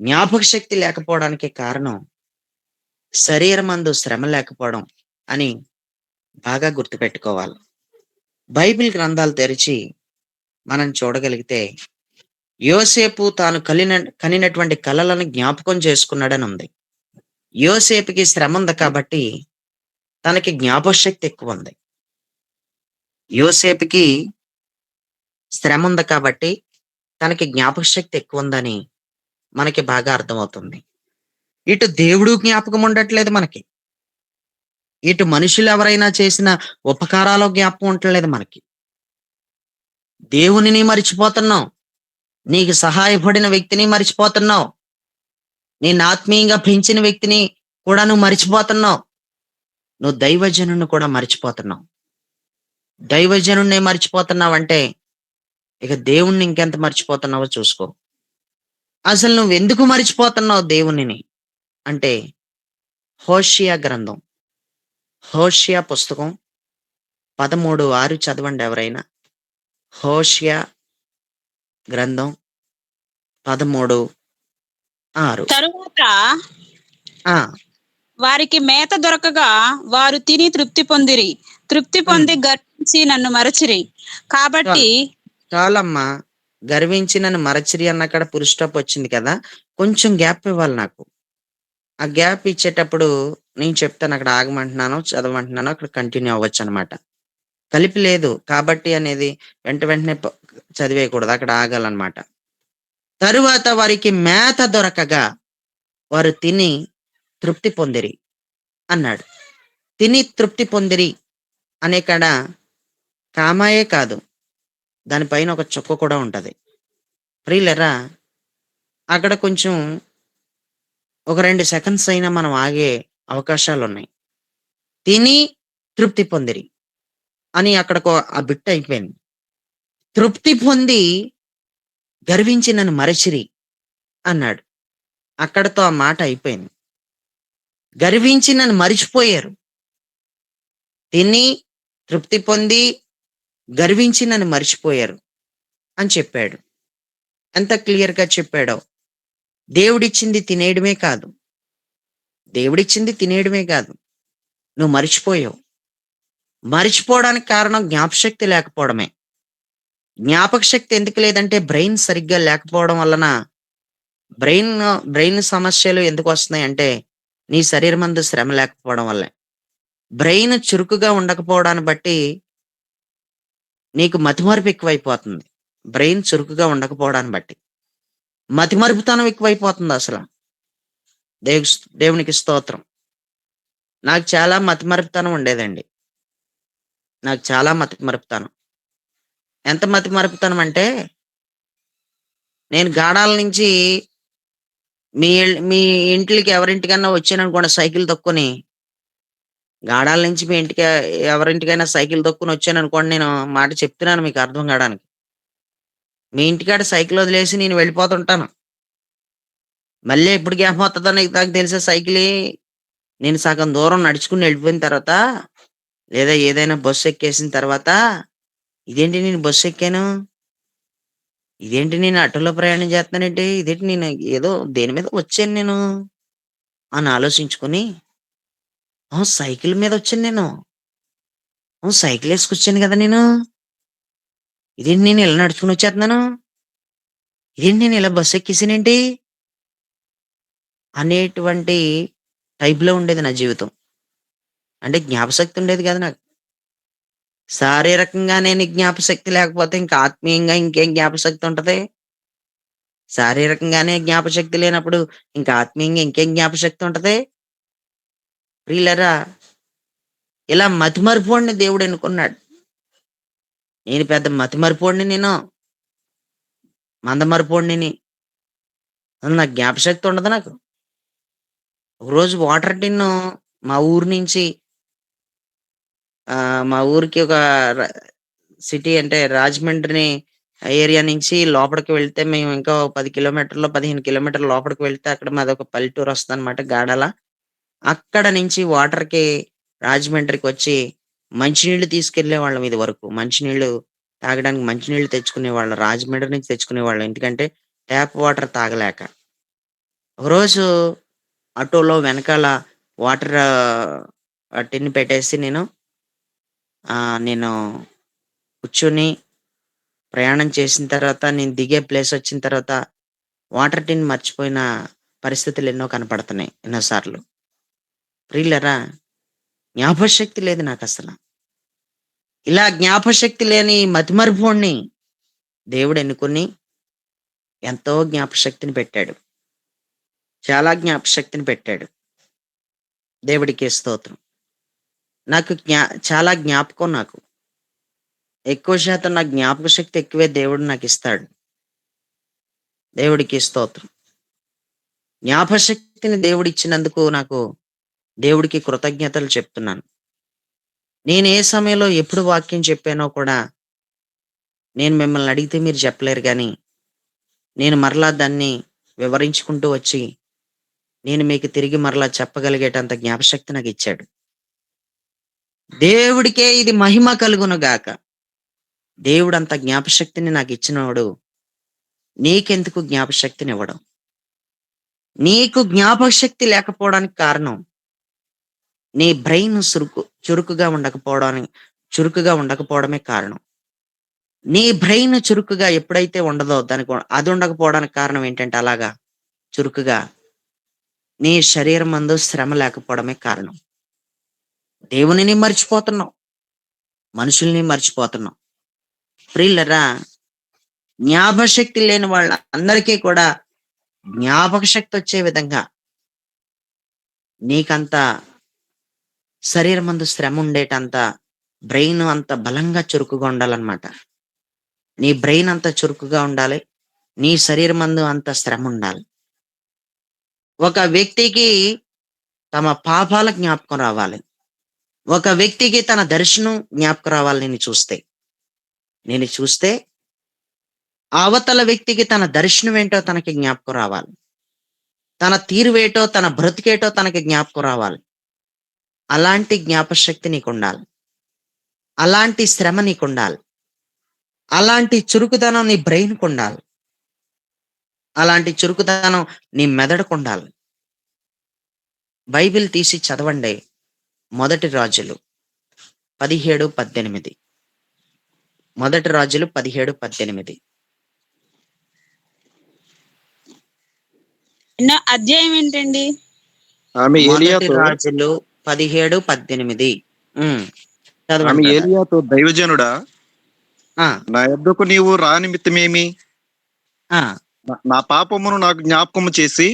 జ్ఞాపక శక్తి లేకపోవడానికి కారణం శరీరమందు శ్రమ లేకపోవడం అని బాగా గుర్తుపెట్టుకోవాలి. బైబిల్ గ్రంథాలు తెరిచి మనం చూడగలిగితే యోసేపు తాను కనినటువంటి కలలను జ్ఞాపకం చేసుకున్నాడని ఉంది. యోసేపుకి శ్రమ ఉంది కాబట్టి తనకి జ్ఞాపక శక్తి ఎక్కువ ఉంది. యోసేపుకి శ్రమ ఉంది కాబట్టి తనకి జ్ఞాపక శక్తి ఎక్కువ ఉందని మనకి బాగా అర్థమవుతుంది. ఇటు దేవుడు జ్ఞాపకం ఉండట్లేదు మనకి, ఇటు మనుషులు ఎవరైనా చేసిన ఉపకారాలు జ్ఞాపకం ఉండట్లేదు మనకి. దేవునిని మరిచిపోతున్నావు, నీకు సహాయపడిన వ్యక్తిని మరిచిపోతున్నావు, నేను ఆత్మీయంగా పెంచిన వ్యక్తిని కూడా నువ్వు మరిచిపోతున్నావు, నువ్వు దైవజనుని కూడా మరిచిపోతున్నావు. దైవజనుణ్ణి మరిచిపోతున్నావు అంటే ఇక దేవుణ్ణి ఇంకెంత మర్చిపోతున్నావో చూసుకో. అసలు నువ్వు ఎందుకు మర్చిపోతున్నావు దేవునిని అంటే, హోషియా గ్రంథం, హోషియా పుస్తకం 13:6 చదవండి ఎవరైనా. హోషియా గ్రంథం 13:6 6. తరువాత ఆ! వారికి మేత దొరకగా వారు తిని తృప్తి పొందిరి. తృప్తి హ్మ్. పొంది గర్వించి నన్ను మరచిరి. కాబట్టి చాలు. చాలమ్మా. గర్వించి నన్ను మరచిరి అన్నక్కడ ఫుల్ స్టాప్ వచ్చింది కదా! కొంచెం గ్యాప్ ఇవ్వాలి నాకు. ఆ గ్యాప్ ఇచ్చేటప్పుడు నేను చెప్తాను అక్కడ ఆగమంటున్నానో, చదవమంటున్నానో అక్కడ కంటిన్యూ అవ్వచ్చనమాట. కలిపి లేదు. కాబట్టి అనేది వెంటనే చదివేయకూడదు. అక్కడ ఆగాలనమాట. తరువాత వారికి మేత దొరకగా వారు తిని తృప్తి పొందిరి అన్నాడు. తిని తృప్తి పొందిరి అనే కాడ కామాయే కాదు. దాని పైన ఒక చుక్క కూడా ఉంటది. ప్రియులారా, అక్కడ కొంచెం ఒక 2 సెకండ్స్ అయినా మనం ఆగే అవకాశాలున్నాయి. తిని తృప్తి పొందిరి అని అక్కడికో ఆ బిట్ అయిపోయింది. తృప్తి పొంది గర్వించి నన్ను మరచిరి అన్నాడు. అక్కడితో ఆ మాట అయిపోయింది. గర్వించి నన్ను మరిచిపోయారు. తిని తృప్తి పొంది గర్వించి నన్ను మరిచిపోయారు అని చెప్పాడు. ఎంత క్లియర్‌గా చెప్పాడో. దేవుడిచ్చింది తినేయడమే కాదు. దేవుడిచ్చింది తినేయడమే కాదు. నువ్వు మరిచిపోయావు. మరిచిపోవడానికి కారణం జ్ఞాపకశక్తి లేకపోవడమే. జ్ఞాపక శక్తి ఎందుకు లేదంటే బ్రెయిన్ సరిగ్గా లేకపోవడం వలన బ్రెయిన్ బ్రెయిన్ సమస్యలు ఎందుకొస్తున్నాయంటే నీ శరీరమందు శ్రమ లేకపోవడం వల్లే. బ్రెయిన్ చురుకుగా ఉండకపోవడాన్ని బట్టి నీకు మతిమరుపు ఎక్కువైపోతుంది. బ్రెయిన్ చురుకుగా ఉండకపోవడాన్ని బట్టి. మతిమరుపుతనం ఎక్కువైపోతుందసల. దేవునికి స్తోత్రం. నాకు చాలా మతిమరుపుతనం ఉండేదండి. నాకు చాలా మతిమరుపుతనం. ఎంత మతిమరుపుతనం అంటే, నేను గాడాల నుంచి మీ ఇంట్లకి ఎవరింటికన్నా వచ్చాననుకోండి సైకిల్ తొక్కుకొని, గాడాల నుంచి మీ ఇంటికి ఎవరింటికైనా సైకిల్ తొక్కుకొని వచ్చాననుకోండి, నేను మాట చెప్తున్నాను మీకు అర్థం కాడానికి. మీ ఇంటికాడ సైకిల్ వదిలేసి నేను వెళ్ళిపోతుంటాను. మళ్ళీ ఎప్పుడు జ్ఞాపకం వత్తదో నాకు తెలుసా సైకిలే నేను సగం దూరం నడుచుకొని వెళ్ళిపోయిన తర్వాత, లేదా ఏదైనా బస్సు ఎక్కేసిన తర్వాత, ఇదేంటి నేను బస్సు ఎక్కాను? ఇదేంటి నేను ఆటోలో ప్రయాణం చేస్తున్నానేంటి? ఇదేంటి నేను ఏదో దేని మీద వచ్చాను నేను అని ఆలోచించుకొని, సైకిల్ మీద వచ్చాను నేను. సైకిల్ ఏసుకొచ్చాను కదా నేను. ఇదేంటి నేను ఇలా నడుచుకొని వచ్చేస్తున్నాను? ఇదేంటి నేను ఇలా బస్సు ఎక్కేసానేంటి? అనేటువంటి టైప్‌లో ఉండేది నా జీవితం. అంటే జ్ఞాపకశక్తి ఉండేది కాదు నాకు. శారీరకంగానే నీకు జ్ఞాపకశక్తి లేకపోతే ఇంకా ఆత్మీయంగా ఇంకేం జ్ఞాపకశక్తి ఉంటది? శారీరకంగానే జ్ఞాపకశక్తి లేనప్పుడు ఇంకా ఆత్మీయంగా ఇంకేం జ్ఞాపకశక్తి ఉంటది? ప్రియులారా, ఇలా మతిమరుపోడిని దేవుడు ఎన్నుకున్నాడు. నేను పెద్ద మతిమరుపోడిని నేను. మందమరుపోడిని. నాకు జ్ఞాపకశక్తి ఉండదు నాకు. ఒకరోజు వాటర్ టిన్ను మా ఊరు నుంచి మా ఊరికి ఒక ర సిటీ అంటే రాజమండ్రిని ఏరియా నుంచి లోపలికి వెళ్తే మేము ఇంకా ఓ 10 కిలోమీటర్లు, 15 కిలోమీటర్లు లోపలికి వెళ్తే అక్కడ మాదొక పల్లెటూరు వస్తదనమాట గాడాల. అక్కడ నుంచి వాటర్‌కి రాజమండ్రికొచ్చి మంచినీళ్ళు తీసుకెళ్ళేవాళ్ళం ఇదివరకు. మంచినీళ్ళు తాగడానికి మంచినీళ్ళు తెచ్చుకునేవాళ్ళం. రాజమండ్రి నుంచి తెచ్చుకునేవాళ్ళం. ఎందుకంటే ట్యాప్ వాటర్ తాగలేక. ఒకరోజు ఆటోలో వెనకాల వాటర్ టిన్ పెట్టేసి నేను కూర్చొని ప్రయాణం చేసిన తర్వాత నేను దిగే ప్లేసొచ్చిన తర్వాత వాటర్ టిన్ మర్చిపోయిన పరిస్థితులు ఎన్నో కనపడుతున్నాయి ఎన్నో సార్లు. ప్రియులారా, జ్ఞాపకశక్తి లేదు నాకసల. ఇలా జ్ఞాపకశక్తి లేని మతిమరుపోడిని దేవుడు ఎన్నుకొని ఎంతో జ్ఞాపకశక్తిని పెట్టాడు. చాలా జ్ఞాపకశక్తిని పెట్టాడు. దేవుడికే స్తోత్రం. నాకు చాలా జ్ఞాపకం నాకు. ఎక్కువ శాతం నాకు జ్ఞాపకశక్తి ఎక్కువే దేవుడు నాకిస్తాడు. దేవుడికి స్తోత్రం. జ్ఞాపకశక్తిని దేవుడిచ్చినందుకు నాకు దేవుడికి కృతజ్ఞతలు చెప్తున్నాను. నేను ఏ సమయంలో ఎప్పుడు వాక్యం చెప్పానో కూడా నేను మిమ్మల్ని అడిగితే మీరు చెప్పలేరు గానీ, నేను మరలా దాన్ని వివరించుకుంటూ వచ్చి, నేను మీకు తిరిగి మరలా చెప్పగలిగేటంత జ్ఞాపకశక్తి నాకిచ్చాడు. దేవుడికే ఇది మహిమ కలుగును గాక. దేవుడంత జ్ఞాపకశక్తిని నాకిచ్చినోడు నీకెందుకు జ్ఞాపకశక్తినివ్వడు? నీకు జ్ఞాపక శక్తి లేకపోవడానికి కారణం నీ బ్రెయిన్ చురుకుగా ఉండకపోవడమే కారణం. నీ బ్రెయిన్ చురుకుగా ఎప్పుడైతే ఉండదో అది ఉండకపోవడానికి కారణం ఏంటంటే అలాగా చురుకుగా నీ శరీరమందు శ్రమ లేకపోవడమే కారణం. దేవునిని మర్చిపోతున్నావు. మనుషుల్ని మర్చిపోతున్నావు. ప్రియులరా, జ్ఞాపకశక్తి లేని వాళ్ళందరికీ కూడా జ్ఞాపక శక్తి వచ్చే విధంగా నీకంత శరీరమందు శ్రమ ఉండేటంత బ్రెయిన్ అంత బలంగా చురుకుగా ఉండాలన్నమాట. నీ బ్రెయిన్ అంత చురుకుగా ఉండాలి. నీ శరీరమందు అంత శ్రమ ఉండాలి. ఒక వ్యక్తికి తమ పాపాల జ్ఞాపకం రావాలి. ఒక వ్యక్తికి తన దర్శనం జ్ఞాపకం రావాలి నేను చూస్తే అవతల వ్యక్తికి తన దర్శనం ఏంటో తనకి జ్ఞాపకం రావాలి. తన తీరువేటో, తన బ్రతికేటో తనకి జ్ఞాపకం రావాలి. అలాంటి జ్ఞాపశక్తి నీకుండాలి. అలాంటి శ్రమ నీకుండాలి. అలాంటి చురుకుదనం నీ బ్రెయిన్‌కుండాలి. అలాంటి చురుకుదనం నీ మెదడుకుండాలి. బైబిల్ తీసి చదవండి. మొదటి రాజులు 17:18. మొదటి రాజులు 17:18. అధ్యాయం ఏంటండి? ఆమె మొదటి ఏలియాతో రాజులు 17:18. ఆమె చదవండి బ్రదర్. ఏలియాతో, దైవజనుడా, ఆ! నా యొద్దకు నీవు రా నిమిత్తమేమి? ఆ! నా పాపమును నాకు జ్ఞాపకము చేసి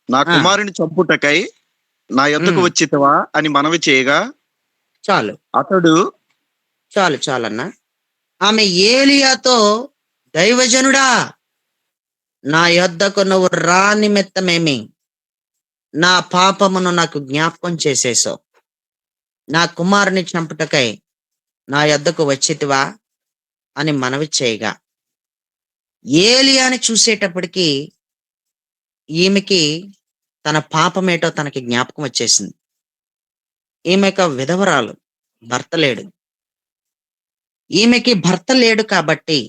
నా ఆ! కుమారుని చంపుటకై నా యొద్దకు హ్మ్. వచ్చితివా అని మనవి చేయగా, చాలు. అతడు చాలన్నా. ఆమె ఏలీయాతో, దైవజనుడా, నా యొద్దకు నువ్వు రా నిమిత్తమేమి? నా పాపమును నాకు జ్ఞాపకం చేసేసావు. నా కుమారుని చంపుటకై నా యొద్దకు వచ్చితివా అని మనవి చేయగా, ఏలియాని చూసేటప్పటికి ఈమెకి తన పాపమేటో తనకి జ్ఞాపకం వచ్చేసింది. ఈమె ఒక విధవరాలు. భర్త లేడు. ఈమెకి భర్త లేడు కాబట్టి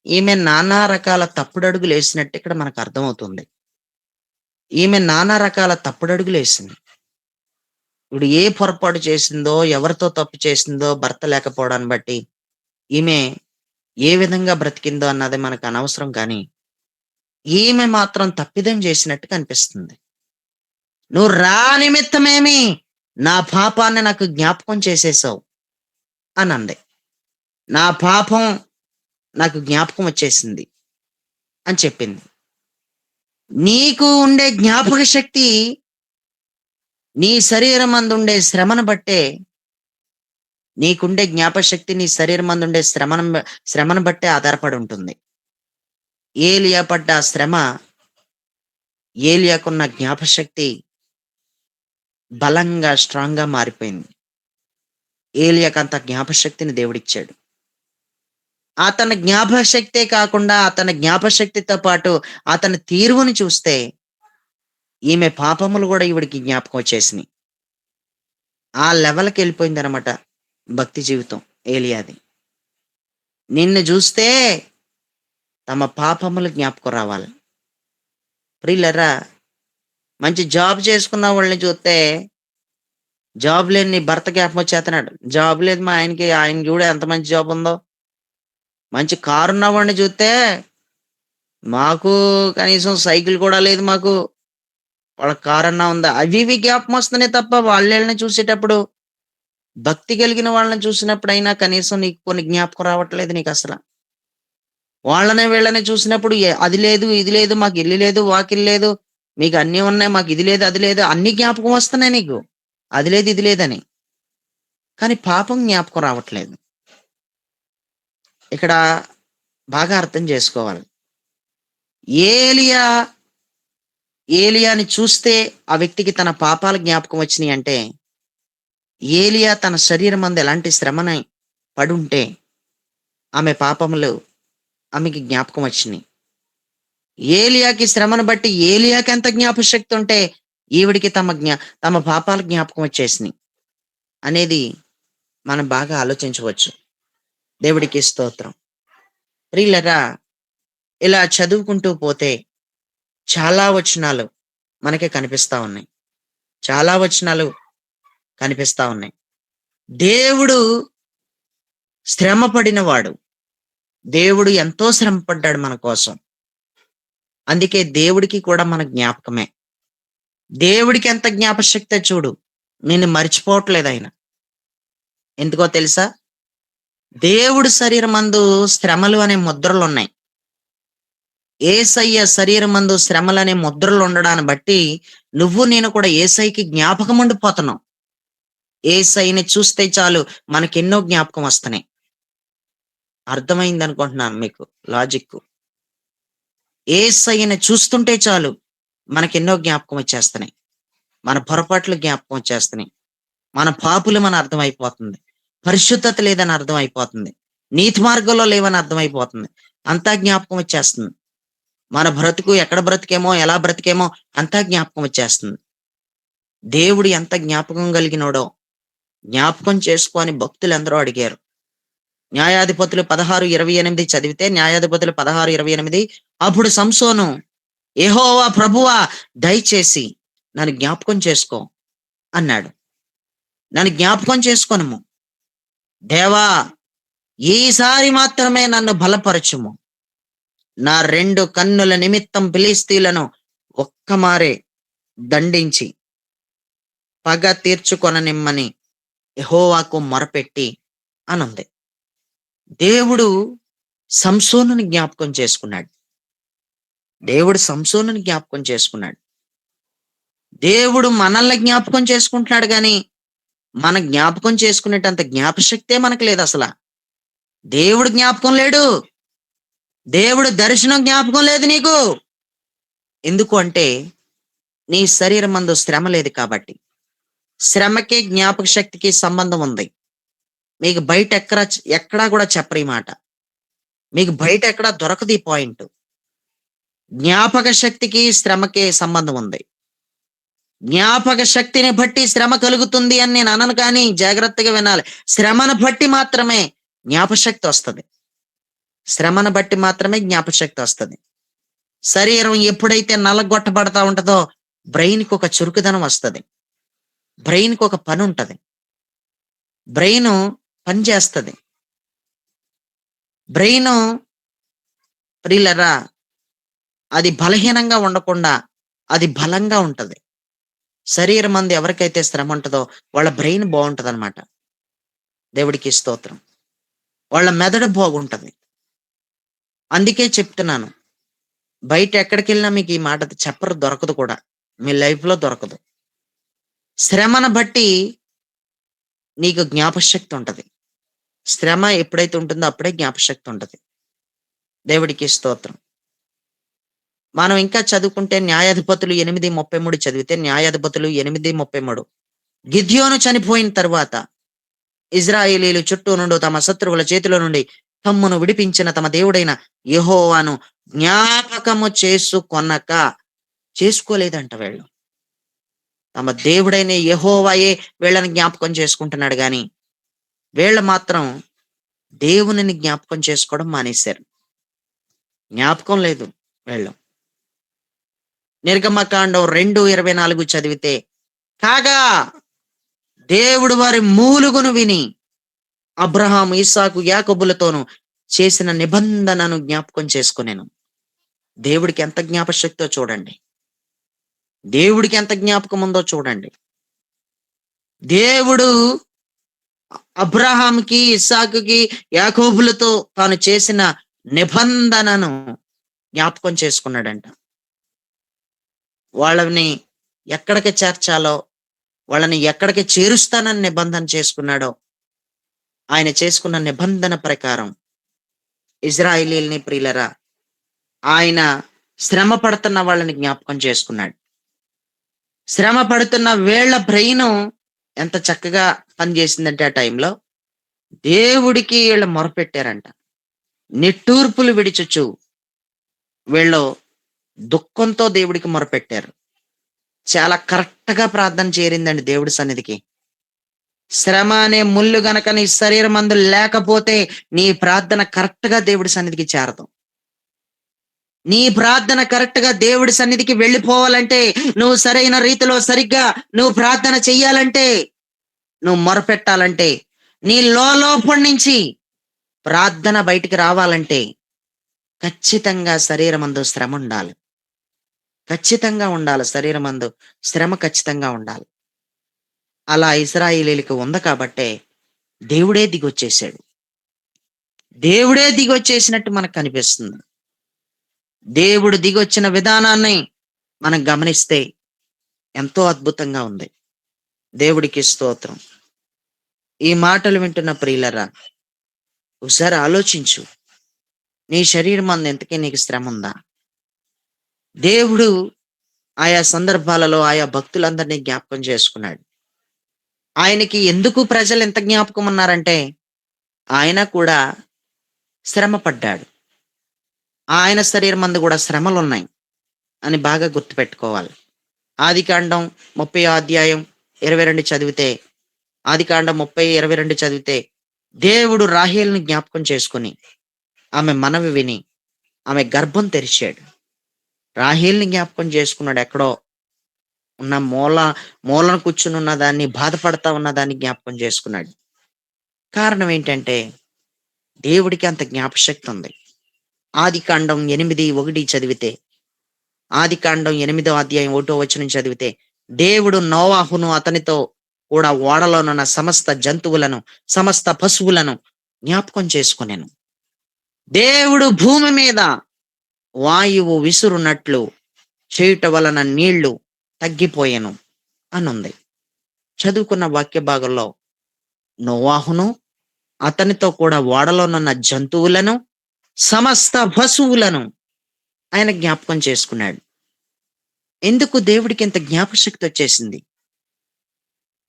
ఈమె నానా రకాల తప్పుడడుగులు వేసినట్టు ఇక్కడ మనకు అర్థమవుతుంది. ఈమె నానా రకాల తప్పుడడుగులు వేసింది. ఇప్పుడు ఏ పొరపాటు చేసిందో, ఎవరితో తప్పు చేసిందో, భర్త లేకపోవడాన్ని బట్టి ఈమె ఏ విధంగా బ్రతికిందో అన్నది మనకు అనవసరం. కానీ ఈమె మాత్రం తప్పిదం చేసినట్టు కనిపిస్తుంది. నువ్వు రా నిమిత్తమేమి? నా పాపాన్ని నాకు జ్ఞాపకం చేసేసావు అని అంది. నా పాపం నాకు జ్ఞాపకం వచ్చేసింది అని చెప్పింది. నీకు ఉండే జ్ఞాపక శక్తి నీ శరీరం అందుండే శ్రమను బట్టే, నీకుండే జ్ఞాపశక్తి నీ శరీరం అందుండే శ్రమను బట్టే ఆధారపడి ఉంటుంది. ఏలియా పడ్డ ఆ శ్రమ, ఏలియాకున్న జ్ఞాపశక్తి బలంగా స్ట్రాంగ్గా మారిపోయింది. ఏలియాకు అంత జ్ఞాపశక్తిని దేవుడిచ్చాడు. అతని జ్ఞాపశక్తే కాకుండా అతని జ్ఞాపశక్తితో పాటు అతని తీరువుని చూస్తే ఈమె పాపములు కూడా ఈవిడికి జ్ఞాపకం వచ్చేసినాయి. ఆ లెవెల్కి వెళ్ళిపోయింది అనమాట భక్తి జీవితం ఏలియాది. నిన్ను చూస్తే తమ పాపములు జ్ఞాపకం రావాలి. ప్రియులరా, మంచి జాబ్ చేసుకున్న వాళ్ళని చూస్తే జాబ్ లేని నీ భర్త జ్ఞాపకం వచ్చేస్తున్నాడు. జాబ్ లేదు మా ఆయనకి, ఆయన చూడ ఎంత మంచి జాబ్ ఉందో. మంచి కారు ఉన్న వాడిని చూస్తే మాకు కనీసం సైకిల్ కూడా లేదు, మాకు వాళ్ళ కారు అన్నా ఉందా, అవి ఇవి జ్ఞాపకం వస్తున్నాయి తప్ప వాళ్ళని చూసేటప్పుడు, భక్తి కలిగిన వాళ్ళని చూసినప్పుడైనా కనీసం నీకు కొన్ని జ్ఞాపకం రావట్లేదు నీకు అసలు. వాళ్ళని వీళ్ళని చూసినప్పుడు అది లేదు ఇది లేదు, మాకు ఇల్లు లేదు వాకిల్ లేదు, మీకు అన్నీ ఉన్నాయి, మాకు ఇది లేదు అది లేదు, అన్ని జ్ఞాపకం వస్తున్నాయి నీకు, అది లేదు ఇది లేదని. కానీ పాపం జ్ఞాపకం రావట్లేదు. ఇక్కడ బాగా అర్థం చేసుకోవాలి. ఏలియాని చూస్తే ఆ వ్యక్తికి తన పాపాల జ్ఞాపకం వచ్చినాయి అంటే, ఏలియా తన శరీరం అందు ఎలాంటి శ్రమని పడుంటే ఆమె పాపములు ఆమెకి జ్ఞాపకం వచ్చినాయి. ఏలియాకి శ్రమను బట్టి ఏలియాకి ఎంత జ్ఞాపశక్తి ఉంటే ఈవిడికి తమ పాపాల జ్ఞాపకం వచ్చేసినాయి అనేది మనం బాగా ఆలోచించవచ్చు. దేవుడికి స్తోత్రం. ప్రియులరా, ఇలా చదువుకుంటూ పోతే చాలా వచనాలు మనకి కనిపిస్తా ఉన్నాయి. చాలా వచనాలు కనిపిస్తా ఉన్నాయి. దేవుడు శ్రమ పడినవాడు. దేవుడు ఎంతో శ్రమ పడ్డాడు మన కోసం. అందుకే దేవుడికి కూడా మన జ్ఞాపకమే. దేవుడికి ఎంత జ్ఞాపశక్తే చూడు. నిన్ను మర్చిపోవట్లేదు ఆయన. ఎందుకో తెలుసా? దేవుడి శరీరమందు శ్రమలు అనే ముద్రలున్నాయి. యేసయ్య శరీరమందు శ్రమలనే ముద్రలు ఉండడాన్ని బట్టి నువ్వు నేను కూడా యేసయ్యకి జ్ఞాపకం ఉండిపోతున్నాం. యేసయ్యని చూస్తే చాలు మనకెన్నో జ్ఞాపకం వస్తున్నాయి. అర్థమైంది అనుకుంటున్నాను మీకు లాజిక్. యేసయ్యని చూస్తుంటే చాలు మనకెన్నో జ్ఞాపకం వచ్చేస్తున్నాయి. మన పొరపాట్లు జ్ఞాపకం వచ్చేస్తున్నాయి. మన పాపులు మన అర్థమైపోతుంది. పరిశుద్ధత లేదని అర్థమైపోతుంది. నీతి మార్గంలో లేవని అర్థమైపోతుంది. అంతా జ్ఞాపకం వచ్చేస్తుంది. మన బ్రతుకు ఎక్కడ బ్రతికేమో, ఎలా బ్రతికేమో అంతా జ్ఞాపకం వచ్చేస్తుంది. దేవుడు ఎంత జ్ఞాపకం కలిగినోడో జ్ఞాపకం చేసుకొని భక్తులు ఎందరో అడిగారు. న్యాయాధిపతులు 16:28 చదివితే, న్యాయాధిపతులు 16:28, అప్పుడు సంసోను, యెహోవా ప్రభువా దయచేసి నన్ను జ్ఞాపకం చేసుకో అన్నాడు. నన్ను జ్ఞాపకం చేసుకోనము దేవా, ఈసారి మాత్రమే నన్ను బలపరచుము. నా 2 కన్నుల నిమిత్తం ఫిలిష్తీయులను ఒక్కమారే దండించి పగ తీర్చుకొననిమ్మని యెహోవాకు మొరపెట్టి అనుంది. దేవుడు సంసోనుని జ్ఞాపకం చేసుకున్నాడు. దేవుడు సంసోనుని జ్ఞాపకం చేసుకున్నాడు. దేవుడు మనల్ని జ్ఞాపకం చేసుకుంటున్నాడు కానీ మన జ్ఞాపకం చేసుకునేటంత జ్ఞాపశక్తే మనకు లేదు అసలు. దేవుడు జ్ఞాపకం లేడు. దేవుడు దర్శనం జ్ఞాపకం లేదు నీకు. ఎందుకు అంటే నీ శరీరం మందు శ్రమ లేదు కాబట్టి. శ్రమకి జ్ఞాపక శక్తికి సంబంధం ఉంది. మీకు బయట ఎక్కడా కూడా చెప్పరు ఈ మాట. మీకు బయట ఎక్కడా దొరకదు ఈ పాయింట్. జ్ఞాపక శక్తికి శ్రమకి సంబంధం ఉంది. జ్ఞాపక శక్తిని బట్టి శ్రమ కలుగుతుంది అని నేను అనను, కానీ జాగ్రత్తగా వినాలి. శ్రమను బట్టి మాత్రమే జ్ఞాపశక్తి వస్తుంది. శ్రమను బట్టి మాత్రమే జ్ఞాపశక్తి వస్తుంది. శరీరం ఎప్పుడైతే నలగొట్టబడతా ఉంటుందో బ్రెయిన్కి ఒక చురుకుదనం వస్తుంది. బ్రెయిన్కి ఒక పని ఉంటుంది. బ్రెయిన్ పని చేస్తుంది. బ్రెయిన్ ప్రియులరా, అది బలహీనంగా ఉండకుండా అది బలంగా ఉంటది. శరీరం మంది ఎవరికైతే శ్రమ ఉంటుందో వాళ్ళ బ్రెయిన్ బాగుంటది అనమాట. దేవుడికి స్తోత్రం. వాళ్ళ మెదడు బాగుంటది. అందుకే చెప్తున్నాను, బయట ఎక్కడికి వెళ్ళినా మీకు ఈ మాట చెప్పరు, దొరకదు కూడా, మీ లైఫ్ లో దొరకదు. శ్రమను బట్టి నీకు జ్ఞాపశక్తి ఉంటది. శ్రమ ఎప్పుడైతే ఉంటుందో అప్పుడే జ్ఞాపశక్తి ఉంటది. దేవుడికి స్తోత్రం. మనం ఇంకా చదువుకుంటే న్యాయాధిపతులు 8:33 చదివితే, న్యాయాధిపతులు 8:33, గిద్యోను చనిపోయిన తరువాత ఇజ్రాయేలీలు చుట్టూ నుండి తమ శత్రువుల చేతిలో నుండి తమ్మును విడిపించిన తమ దేవుడైన యెహోవాను జ్ఞాపకము చేసుకోలేదంట వీళ్ళు. తమ దేవుడైన యెహోవాయే వీళ్ళని జ్ఞాపకం చేసుకుంటున్నాడు కానీ వీళ్ళు మాత్రం దేవునిని జ్ఞాపకం చేసుకోవడం మానేశారు. జ్ఞాపకం లేదు వీళ్ళు. నిర్గమకాండం 2:24 చదివితే, కాగా దేవుడు వారి మూలుగును విని అబ్రహాము, ఇస్సాకు, యాకోబులతోనూ చేసిన నిబంధనను జ్ఞాపకం చేసుకునేను. దేవుడికి ఎంత జ్ఞాపశక్తో చూడండి. దేవుడికి ఎంత జ్ఞాపకం ఉందో చూడండి. దేవుడు అబ్రహాంకి, ఇస్సాకుకి, యాకోబులతో తాను చేసిన నిబంధనను జ్ఞాపకం చేసుకున్నాడంట. వాళ్ళని ఎక్కడికి చేర్చాలో, వాళ్ళని ఎక్కడికి చేరుస్తానని నిబంధన చేసుకున్నాడో, ఆయన చేసుకున్న నిబంధన ప్రకారం ఇజ్రాయేలీల్ని ప్రియులరా ఆయన శ్రమ పడుతున్న వాళ్ళని జ్ఞాపకం చేసుకున్నాడు. శ్రమ పడుతున్న వీళ్ళ బ్రెయిన్ ఎంత చక్కగా పనిచేసిందంటే ఆ టైంలో దేవుడికి వీళ్ళు మొరపెట్టారంట. నిట్టూర్పులు విడిచుచు వీళ్ళు దుఃఖంతో దేవుడికి మొరపెట్టారు. చాలా కరెక్ట్ గా ప్రార్థన చేరిందండి దేవుడి సన్నిధికి. శ్రమ అనే ముళ్ళు గనక నీ శరీరం అందు లేకపోతే నీ ప్రార్థన కరెక్ట్ గా దేవుడి సన్నిధికి చేరదు. నీ ప్రార్థన కరెక్ట్ గా దేవుడి సన్నిధికి వెళ్ళిపోవాలంటే, నువ్వు సరైన రీతిలో సరిగ్గా నువ్వు ప్రార్థన చెయ్యాలంటే, నువ్వు మొరపెట్టాలంటే, నీ లోపల నుంచి ప్రార్థన బయటికి రావాలంటే ఖచ్చితంగా శరీరమందు శ్రమ ఉండాలి. ఖచ్చితంగా ఉండాలి. శరీరమందు శ్రమ ఖచ్చితంగా ఉండాలి. అలా ఇశ్రాయేలీయులకి ఉంది కాబట్టే దేవుడే దిగొచ్చేసాడు. దేవుడే దిగొచ్చేసినట్టు మనకు కనిపిస్తుంది. దేవుడు దిగొచ్చిన విధానాన్ని మనం గమనిస్తే ఎంతో అద్భుతంగా ఉంది. దేవుడికి స్తోత్రం. ఈ మాటలు వింటున్న ప్రియులరా, ఒకసారి ఆలోచించు. నీ శరీరం అందు ఎంతకీ నీకు శ్రమ ఉందా? దేవుడు ఆయా సందర్భాలలో ఆయా భక్తులందరినీ జ్ఞాపకం చేసుకున్నాడు. ఆయనకి ఎందుకు ప్రజలు ఎంత జ్ఞాపకం ఉన్నారంటే, ఆయన కూడా శ్రమ పడ్డాడు. ఆయన శరీరం మందు కూడా శ్రమలున్నాయి అని బాగా గుర్తుపెట్టుకోవాలి. ఆదికాండం 30 అధ్యాయం 22 చదివితే, ఆదికాండం 30:22 చదివితే, దేవుడు రాహేలుని జ్ఞాపకం చేసుకుని ఆమె మనవి విని ఆమె గర్భం తెరిచాడు. రాహేల్ని జ్ఞాపకం చేసుకున్నాడు. ఎక్కడో ఉన్న మూలన కూర్చుని ఉన్న దాన్ని, బాధపడతా ఉన్న దాన్ని జ్ఞాపకం చేసుకున్నాడు. కారణం ఏంటంటే దేవుడికి అంత జ్ఞాపశక్తి ఉంది. ఆదికాండం 8:1 చదివితే, ఆదికాండం 8 అధ్యాయం 1 చదివితే, దేవుడు నోవాహును అతనితో కూడా ఓడలోనున్న సమస్త జంతువులను, సమస్త పశువులను జ్ఞాపకం చేసుకునేను. దేవుడు భూమి మీద వాయువు విసురునట్లు చేయుట వలన నీళ్లు తగ్గిపోయెను అనుంది. చదువుకున్న వాక్య భాగంలో నోవాహును అతనితో కూడా ఓడలోనున్న జంతువులను, సమస్త పశువులను ఆయన జ్ఞాపకం చేసుకున్నాడు. ఎందుకు దేవుడికి ఇంత జ్ఞాపశక్తి వచ్చేసింది?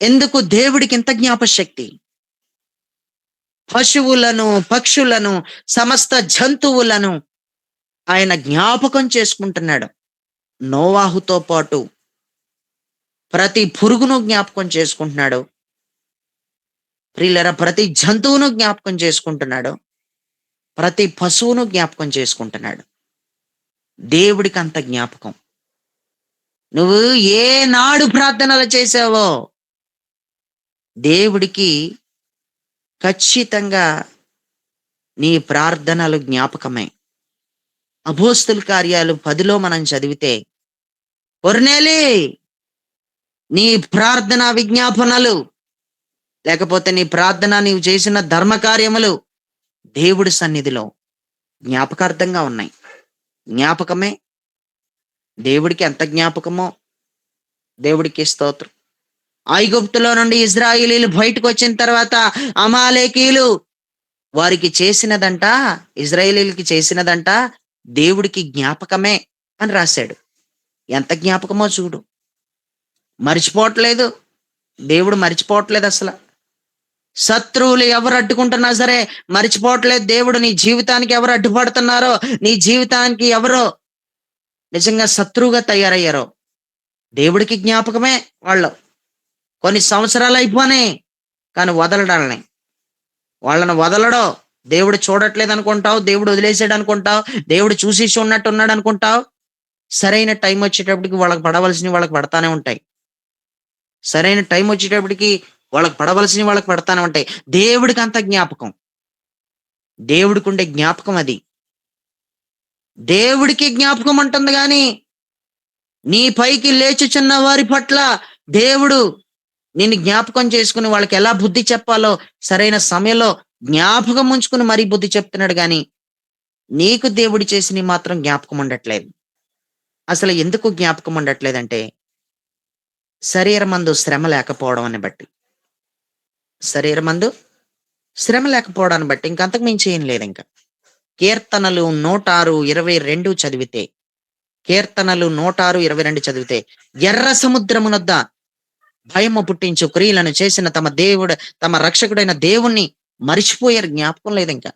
ఎందుకు దేవుడికి ఇంత జ్ఞాపశక్తి? పశువులను, పక్షులను, సమస్త జంతువులను ఆయన జ్ఞాపకం చేసుకుంటున్నాడు. నోవాహుతో పాటు ప్రతి పురుగును జ్ఞాపకం చేసుకుంటున్నాడు. ప్రియులరా, ప్రతి జంతువును జ్ఞాపకం చేసుకుంటున్నాడు. ప్రతి పశువును జ్ఞాపకం చేసుకుంటున్నాడు. దేవుడికి అంత జ్ఞాపకం. నువ్వు ఏ నాడు ప్రార్థనలు చేసావో దేవుడికి ఖచ్చితంగా నీ ప్రార్థనలు జ్ఞాపకమే. అపోస్తుల కార్యాలు 10లో మనం చదివితే, కొర్నేలి, నీ ప్రార్థన విజ్ఞాపనలు, లేకపోతే నీ ప్రార్థన, నీవు చేసిన ధర్మ కార్యములు దేవుడి సన్నిధిలో జ్ఞాపకార్థంగా ఉన్నాయి. జ్ఞాపకమే. దేవుడికి ఎంత జ్ఞాపకమో దేవుడికి స్తోత్రం. ఐగుప్తులో నుండి ఇశ్రాయేలీయులు బయటకు వచ్చిన తర్వాత అమాలేకీయులు వారికి చేసినదంట, ఇశ్రాయేలీయులకి చేసినదంట దేవుడికి జ్ఞాపకమే అని రాశాడు. ఎంత జ్ఞాపకమో చూడు. మర్చిపోవట్లేదు. దేవుడు మర్చిపోవట్లేదు అసలు. శత్రువులు ఎవరు అడ్డుకుంటున్నా సరే మర్చిపోవట్లేదు దేవుడు. నీ జీవితానికి ఎవరు అడ్డుపడుతున్నారో, నీ జీవితానికి ఎవరో నిజంగా శత్రువుగా తయారయ్యారో దేవుడికి జ్ఞాపకమే. వాళ్ళు కొన్ని సంవత్సరాలు అయిపోయినాయి కానీ వదలడాలని, వాళ్ళని వదలడో. దేవుడు చూడట్లేదు అనుకుంటావు, దేవుడు వదిలేసాడు అనుకుంటావు, దేవుడు చూసి ఉన్నట్టు ఉన్నాడు అనుకుంటావు. సరైన టైం వచ్చేటప్పటికి వాళ్ళకి పడవలసినవి వాళ్ళకి పడతానే ఉంటాయి. సరైన టైం వచ్చేటప్పటికి వాళ్ళకి పడవలసినవి వాళ్ళకి పడతానే ఉంటాయి. దేవుడికి అంత జ్ఞాపకం. దేవుడికి ఉండే జ్ఞాపకం అది. దేవుడికి జ్ఞాపకం ఉంటుంది కానీ నీ పైకి లేచుచున్న వారి పట్ల దేవుడు నిన్ను జ్ఞాపకం చేసుకుని వాళ్ళకి ఎలా బుద్ధి చెప్పాలో సరైన సమయంలో జ్ఞాపకం ఉంచుకుని మరీ బుద్ధి చెప్తున్నాడు. కానీ నీకు దేవుడు చేసినవి మాత్రం జ్ఞాపకం ఉండట్లేదు. అసలు ఎందుకు జ్ఞాపకం ఉండట్లేదంటే శరీరమందు శ్రమ లేకపోవడం అని బట్టి. శరీరమందు శ్రమ లేకపోవడాన్ని బట్టి ఇంకంతకు మించి ఏం లేదు. ఇంకా కీర్తనలు 106:22 చదివితే, కీర్తనలు 106:22 చదివితే, ఎర్ర సముద్రమునొద్ద భయము పుట్టించు క్రియలను చేసిన తమ రక్షకుడైన దేవుణ్ణి మరిచిపోయారు. జ్ఞాపకం లేదు ఇంకా.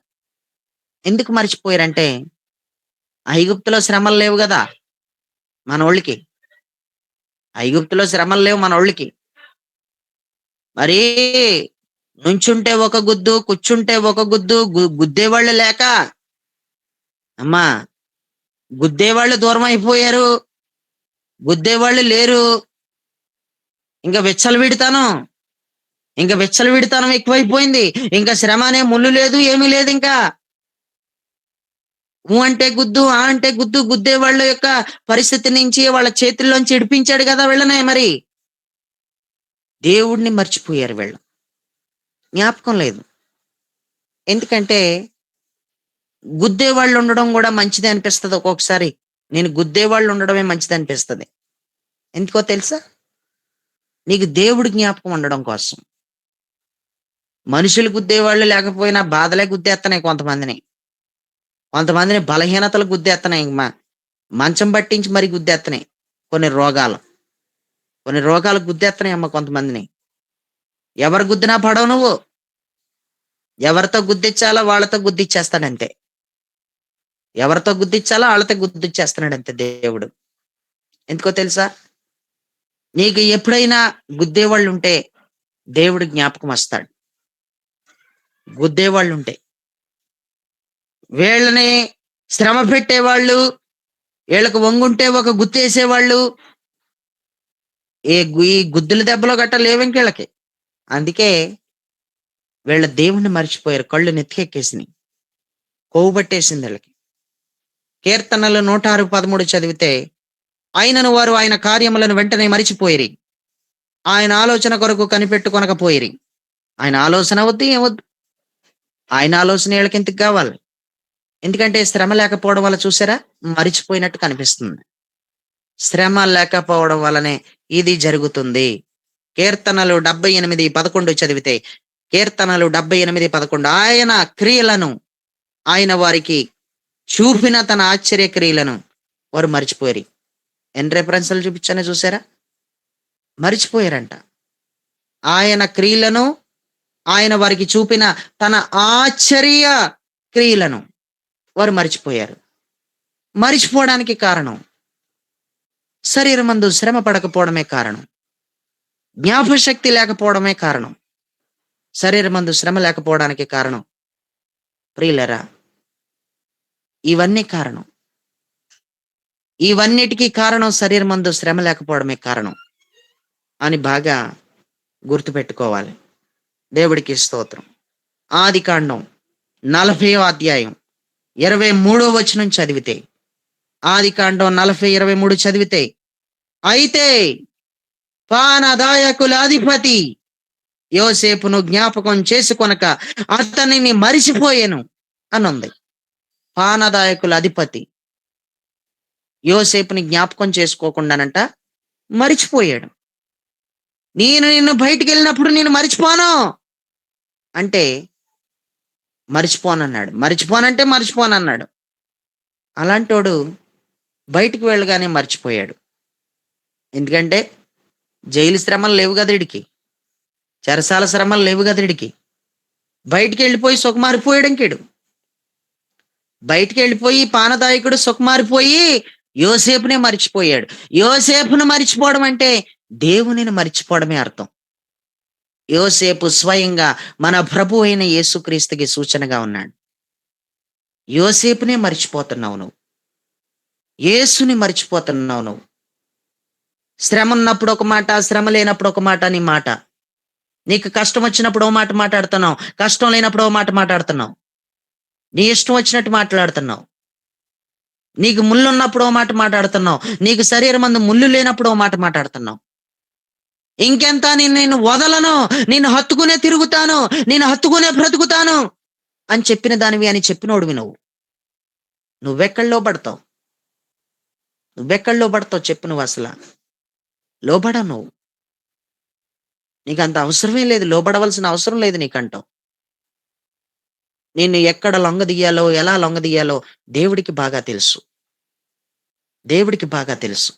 ఎందుకు మరిచిపోయారంటే ఐగుప్తులో శ్రమలు లేవు కదా మనోళ్ళకి. ఐగుప్తులో శ్రమలు లేవు మనోళ్ళకి. మరి నుంచుంటే ఒక గుద్దు, కూర్చుంటే ఒక గుద్దు, గుద్దేవాళ్ళు లేక అమ్మా గుద్దేవాళ్ళు దూరం అయిపోయారు, గుద్దేవాళ్ళు లేరు. ఇంకా విచ్చలవిడితనం ఎక్కువైపోయింది. ఇంకా శ్రమ అనే ముళ్ళు లేదు, ఏమీ లేదు. ఇంకా ఊ అంటే గుద్దు, ఆ అంటే గుద్దు. గుద్దే వాళ్ళ యొక్క పరిస్థితి నుంచి వాళ్ళ చేతుల్లోంచి ఇడిపించాడు కదా వీళ్ళనే. మరి దేవుడిని మర్చిపోయారు వీళ్ళు. జ్ఞాపకం లేదు. ఎందుకంటే గుద్దేవాళ్ళు ఉండడం కూడా మంచిదే అనిపిస్తుంది ఒక్కొక్కసారి. నేను గుద్దేవాళ్ళు ఉండడమే మంచిది అనిపిస్తుంది. ఎందుకో తెలుసా? నీకు దేవుడి జ్ఞాపకం ఉండడం కోసం. మనుషులు గుద్దేవాళ్ళు లేకపోయినా బాధలే గుద్దేస్తున్నాయి కొంతమందిని. కొంతమందిని బలహీనతలు గుద్దేస్తున్నాయి. మంచం పట్టించి మరి గుద్దేస్తున్నాయి. కొన్ని రోగాలు కొన్ని రోగాలు గుద్దేస్తున్నాయి అమ్మ కొంతమందిని. ఎవరు గుద్దినా పడవు నువ్వు. ఎవరితో గుద్దిచ్చాలో వాళ్ళతో గుద్దిచ్చేస్తాడంతే. ఎవరితో గుద్దిచ్చాలో వాళ్ళతో గుద్దిచ్చేస్తున్నాడంతే దేవుడు. ఎందుకో తెలుసా? నీకు ఎప్పుడైనా గుద్దేవాళ్ళు ఉంటే దేవుడు జ్ఞాపకం వస్తాడు. గుద్దేవాళ్ళు ఉంటే, వీళ్ళని శ్రమ పెట్టేవాళ్ళు, వీళ్ళకు వంగుంటే ఒక గుత్తేసేవాళ్ళు, ఈ గుద్దుల దెబ్బలో గట్ట లేవింక వీళ్ళకి. అందుకే వీళ్ళ దేవుణ్ణి మర్చిపోయారు. కళ్ళు నెత్తికెక్కేసినాయి, కొవ్వు పట్టేసింది వీళ్ళకి. కీర్తనలు 106:13 చదివితే, ఆయనను వారు ఆయన కార్యములను వెంటనే మరిచిపోయిరి, ఆయన ఆలోచన కొరకు కనిపెట్టుకొనకపోయిరి. ఆయన ఆలోచన వద్దు, ఏమొద్దు. ఆయన ఆలోచన వీళ్ళకి ఎందుకు కావాలి? ఎందుకంటే శ్రమ లేకపోవడం వల్ల చూసారా, మరిచిపోయినట్టు కనిపిస్తుంది. శ్రమ లేకపోవడం వల్లనే ఇది జరుగుతుంది. కీర్తనలు 78:11 చదివితే, కీర్తనలు 78:11, ఆయన క్రియలను, ఆయన వారికి చూపిన తన ఆశ్చర్య క్రియలను వారు మర్చిపోయారు. ఎన్ని రెఫరెన్స్లు చూపించానో చూసారా? మర్చిపోయారంట. ఆయన క్రియలను, ఆయన వారికి చూపిన తన ఆశ్చర్య క్రియలను వారు మర్చిపోయారు. మరిచిపోవడానికి కారణం శరీరమందు శ్రమ పడకపోవడమే కారణం. జ్ఞాపశక్తి లేకపోవడమే కారణం. శరీరమందు శ్రమ లేకపోవడానికి కారణం ప్రియులరా, ఇవన్నీ కారణం. ఇవన్నిటికీ కారణం శరీరమందు శ్రమ లేకపోవడమే కారణం అని బాగా గుర్తుపెట్టుకోవాలి. దేవుడికి స్తోత్రం. ఆదికాండం 40వ అధ్యాయం 23వ వచనం చదివితే, ఆదికాండం 40:23 చదివితే, అయితే పానదాయకుల అధిపతి యోసేపును జ్ఞాపకం చేసుకొనక అతనిని మరిచిపోయాను అని ఉంది. పానదాయకుల అధిపతి యోసేపుని జ్ఞాపకం చేసుకోకుండానంట మరిచిపోయాడు. నేను నిన్ను బయటికి వెళ్ళినప్పుడు నేను మరిచిపోను అంటే మరిచిపోనన్నాడు. మరిచిపోనన్నాడు. అలాంటోడు బయటికి వెళ్ళగానే మర్చిపోయాడు. ఎందుకంటే జైలు శ్రమలు లేవు కదా వీడికి, చెరసాల శ్రమలు లేవు కదా వీడికి. బయటికి వెళ్ళిపోయి సుఖమారిపోయాడు. ఇంకేడు బయటికి వెళ్ళిపోయి పానదాయకుడు సుఖమారిపోయి యోసేపునే మర్చిపోయాడు. యోసేపును మర్చిపోవడం అంటే దేవునిని మర్చిపోవడమే అర్థం. యోసేపు స్వయంగా మన ప్రభు అయిన యేసుక్రీస్తుకి సూచనగా ఉన్నాడు. యోసేపునే మర్చిపోతున్నావు నువ్వు, యేసుని మర్చిపోతున్నావు నువ్వు. శ్రమ ఉన్నప్పుడు ఒక మాట, శ్రమ లేనప్పుడు ఒక మాట నీ మాట. నీకు కష్టం వచ్చినప్పుడు ఓ మాట మాట్లాడుతున్నావు, కష్టం లేనప్పుడు ఓ మాట మాట్లాడుతున్నావు. నీ ఇష్టం వచ్చినట్టు మాట్లాడుతున్నావు. నీకు ముళ్ళు ఉన్నప్పుడు ఓ మాట మాట్లాడుతున్నావు, నీకు శరీరం అందు ముళ్ళు లేనప్పుడు ఓ మాట మాట్లాడుతున్నావు. ఇంకెంత నేను వదలను, నేను హత్తుకునే తిరుగుతాను, నేను హత్తుకునే బ్రతుకుతాను అని చెప్పిన దానివి అని చెప్పినోడివి నువ్వు. నువ్వెక్కడ లోబడతావు? చెప్పు. నువ్వు అసలు లోబడా. నువ్వు నీకు అంత అవసరమే లేదు, లోబడవలసిన అవసరం లేదు నీకంటావు. నిన్ను ఎక్కడ లొంగదీయాలో, ఎలా లొంగదీయాలో దేవుడికి బాగా తెలుసు.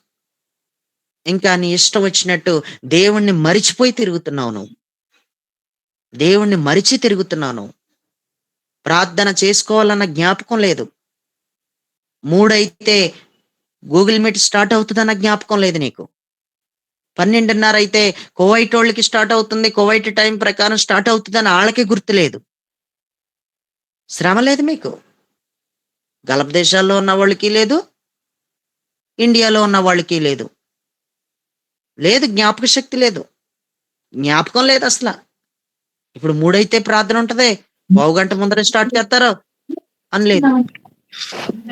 ఇంకా నీ ఇష్టం వచ్చినట్టు దేవుణ్ణి మరిచిపోయి తిరుగుతున్నావు నువ్వు. దేవుణ్ణి మరిచి తిరుగుతున్నావు నువ్వు. ప్రార్థన చేసుకోవాలన్న జ్ఞాపకం లేదు. 3 అయితే గూగుల్ మీట్ స్టార్ట్ అవుతుందన్న జ్ఞాపకం లేదు నీకు. 12:30 అయితే కువైట్ వాళ్ళకి స్టార్ట్ అవుతుంది, కువైట్ టైం ప్రకారం స్టార్ట్ అవుతుందని వాళ్ళకి గుర్తు లేదు. శ్రమ లేదు మీకు. గల్ఫ్ దేశాల్లో ఉన్న వాళ్ళకి లేదు, ఇండియాలో ఉన్న వాళ్ళకి లేదు. లేదు, జ్ఞాపక శక్తి లేదు. జ్ఞాపకం లేదు అసల. ఇప్పుడు 3 అయితే ప్రార్థన ఉంటది. పావుగంట ముందరే స్టార్ట్ చేస్తారు అని లేదు.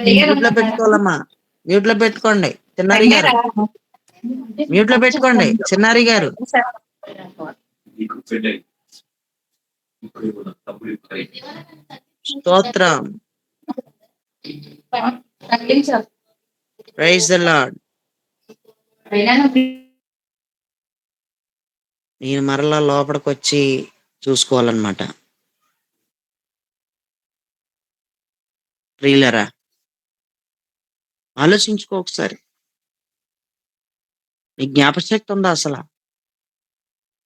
మ్యూట్‌లో పెట్టుకోవాలమ్మా. మ్యూట్‌లో పెట్టుకోండి. చిన్నారి గారు. మ్యూట్‌లో పెట్టుకోండి. చిన్నారి గారు. స్తోత్రం. Praise the lord. నేను మరలా లోపలికొచ్చి చూసుకోవాలన్నమాట. ప్రియులారా, ఆలోచించుకో ఒకసారి. నీ జ్ఞాపకశక్తి ఉందా అసల?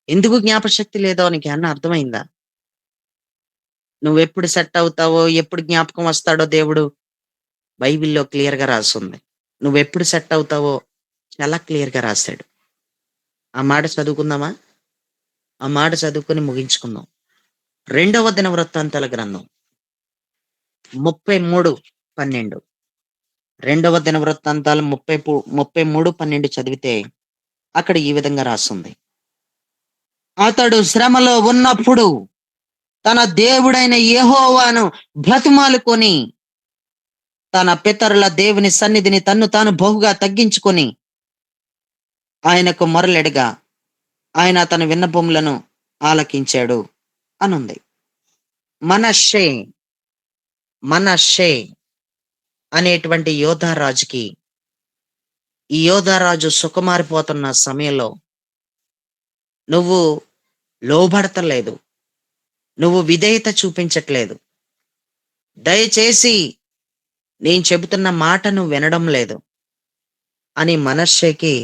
ఎందుకు జ్ఞాపకశక్తి లేదో నీకేమన్నా అర్థమైందా? నువ్వెప్పుడు సెట్ అవుతావో, ఎప్పుడు జ్ఞాపకం వస్తాడో దేవుడు బైబిల్‌లో క్లియర్‌గా రాసుంది. నువ్వెప్పుడు సెట్ అవుతావో చాలా క్లియర్‌గా రాసాడు. ఆ మాట చదువుకుందామా? ఆ మాట చదువుకొని ముగించుకుందాం. 2వ దినవృత్తాంతాల గ్రంథం 33:12. 2వ దినవృత్తాంతాలు 33:12 చదివితే అక్కడ ఈ విధంగా రాసుంది. అతడు శ్రమలో ఉన్నప్పుడు తన దేవుడైన యెహోవాను బ్రతిమాలుకొని తన పితరుల దేవుని సన్నిధిని తన్ను తాను బహుగా తగ్గించుకొని ఆయనకు మొరలెడగా ఆయన అతని విన్నపములను ఆలకించాడు అనుంది. మనష్షే మనష్షే అనేటువంటి యోధారాజుకి, ఈ యోధారాజు సుకుమారిపోతున్న సమయంలో నువ్వు లోబడతలేదు, నువ్వు విధేయత చూపించట్లేదు, దయచేసి నేను చెబుతున్న మాట నువ్వు వినడం లేదు అని మనష్షేకి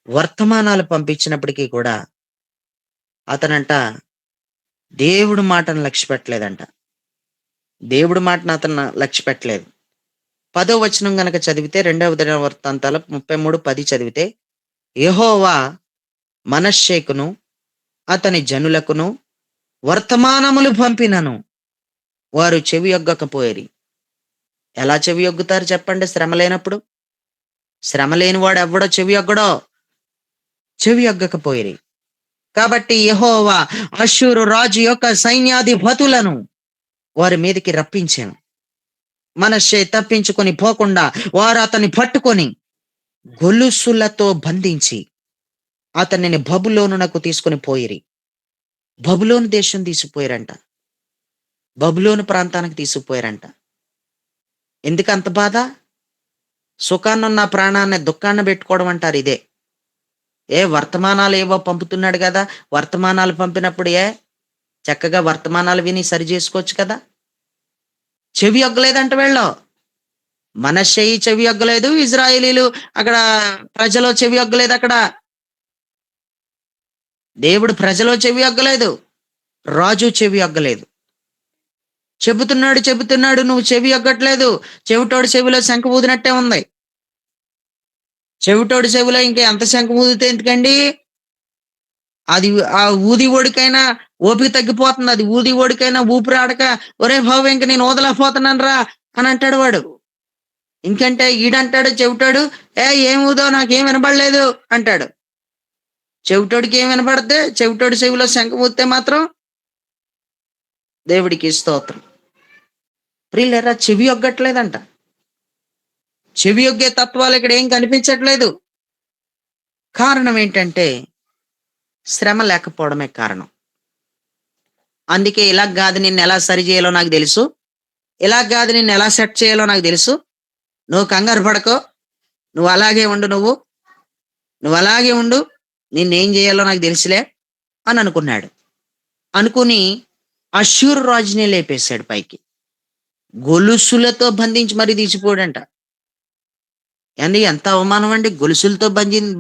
వర్తమానాలు పంపించినప్పటికీ కూడా అతనంట దేవుడి మాటను లక్ష్య పెట్టలేదంట. దేవుడి మాటను అతను లక్ష్య పెట్టలేదు. 10వ వచనం గనక చదివితే 2వ దినవృత్తాంతాలు 33:10 చదివితే యెహోవా మనష్షేకును అతని జనులకును వర్తమానములు పంపినను వారు చెవియొగ్గకపోయిరి. ఎలా చెవియొగ్గుతారు చెప్పండి శ్రమ లేనప్పుడు? శ్రమ లేనివాడు ఎవ్వడో చెవియొగ్గడో. చెవియొగ్గకపోయిరి. కాబట్టి యెహోవా అష్షూరు రాజు యొక్క సైన్యాధిపతులను వారి మీదకి రప్పించాను. మనష్షే తప్పించుకొని పోకుండా వారు అతన్ని పట్టుకొని గొలుసులతో బంధించి అతనిని బబులోనునకు తీసుకొని పోయిరి. బబులోను దేశం తీసుకుపోయారంట. బబులోను ప్రాంతానికి తీసుకుపోయారంట. ఎందుకు అంత బాధ? సుఖాన్నున్న ప్రాణాన్ని దుఃఖాన్ని పెట్టుకోవడం అంటారు ఇదే. వర్తమానాలు ఏవో పంపుతున్నాడు కదా, వర్తమానాలు పంపినప్పుడు చక్కగా వర్తమానాలు విని సరి చేసుకోవచ్చు కదా. చెవి ఒగ్గలేదంట వీళ్ళు. మనష్షే చెవి ఒగ్గలేదు, ఇజ్రాయేలీలు అక్కడ ప్రజలో చెవి ఒగ్గలేదు. అక్కడ దేవుడు ప్రజలో చెవి ఒగ్గలేదు, రాజు చెవి ఒగ్గలేదు. చెబుతున్నాడు నువ్వు చెవి ఒగ్గట్లేదు. చెవిటోడు చెవిలో శంఖ ఊదినట్టే ఉంది. చెవిటోడు చెవిలో ఇంకా ఎంత శంఖ ఊదితే ఎందుకండి? అది ఆ ఊది ఓడికైనా ఓపిక తగ్గిపోతుంది. అది ఊది ఓడికైనా ఊపిరి ఆడక ఒరే బాబు ఇంక నేను ఊదలేకపోతున్నాను రా అని అంటాడు వాడు. ఇంకంటే ఈడంటాడు చెవిటోడు, ఏం ఊదో నాకేం వినపడలేదు అంటాడు. చెవిటోడికి ఏం వినపడితే, చెవిటోడి చెవిలో శంఖ ఊదితే మాత్రం దేవుడికి స్తోత్రం. ప్రియులారా, చెవి ఒగ్గట్లేదంట. చెవి ఒగ్గే తత్వాలు ఇక్కడ ఏం కనిపించట్లేదు. కారణం ఏంటంటే శ్రమ లేకపోవడమే కారణం. అందుకే ఇలా కాదు నిన్ను ఎలా సరి చేయాలో నాకు తెలుసు, ఇలా కాదు నిన్ను ఎలా సెట్ చేయాలో నాకు తెలుసు, నువ్వు కంగారు పడకో, నువ్వు అలాగే ఉండు, నువ్వు అలాగే ఉండు, నిన్నేం చేయాలో నాకు తెలుసులే అని అనుకున్నాడు. అనుకుని అష్షూరు రాజునే లేపేశాడు పైకి. గొలుసులతో బంధించి మరీ తీసిపోయాడంట. ఎంత అవమానం అండి! గొలుసులతో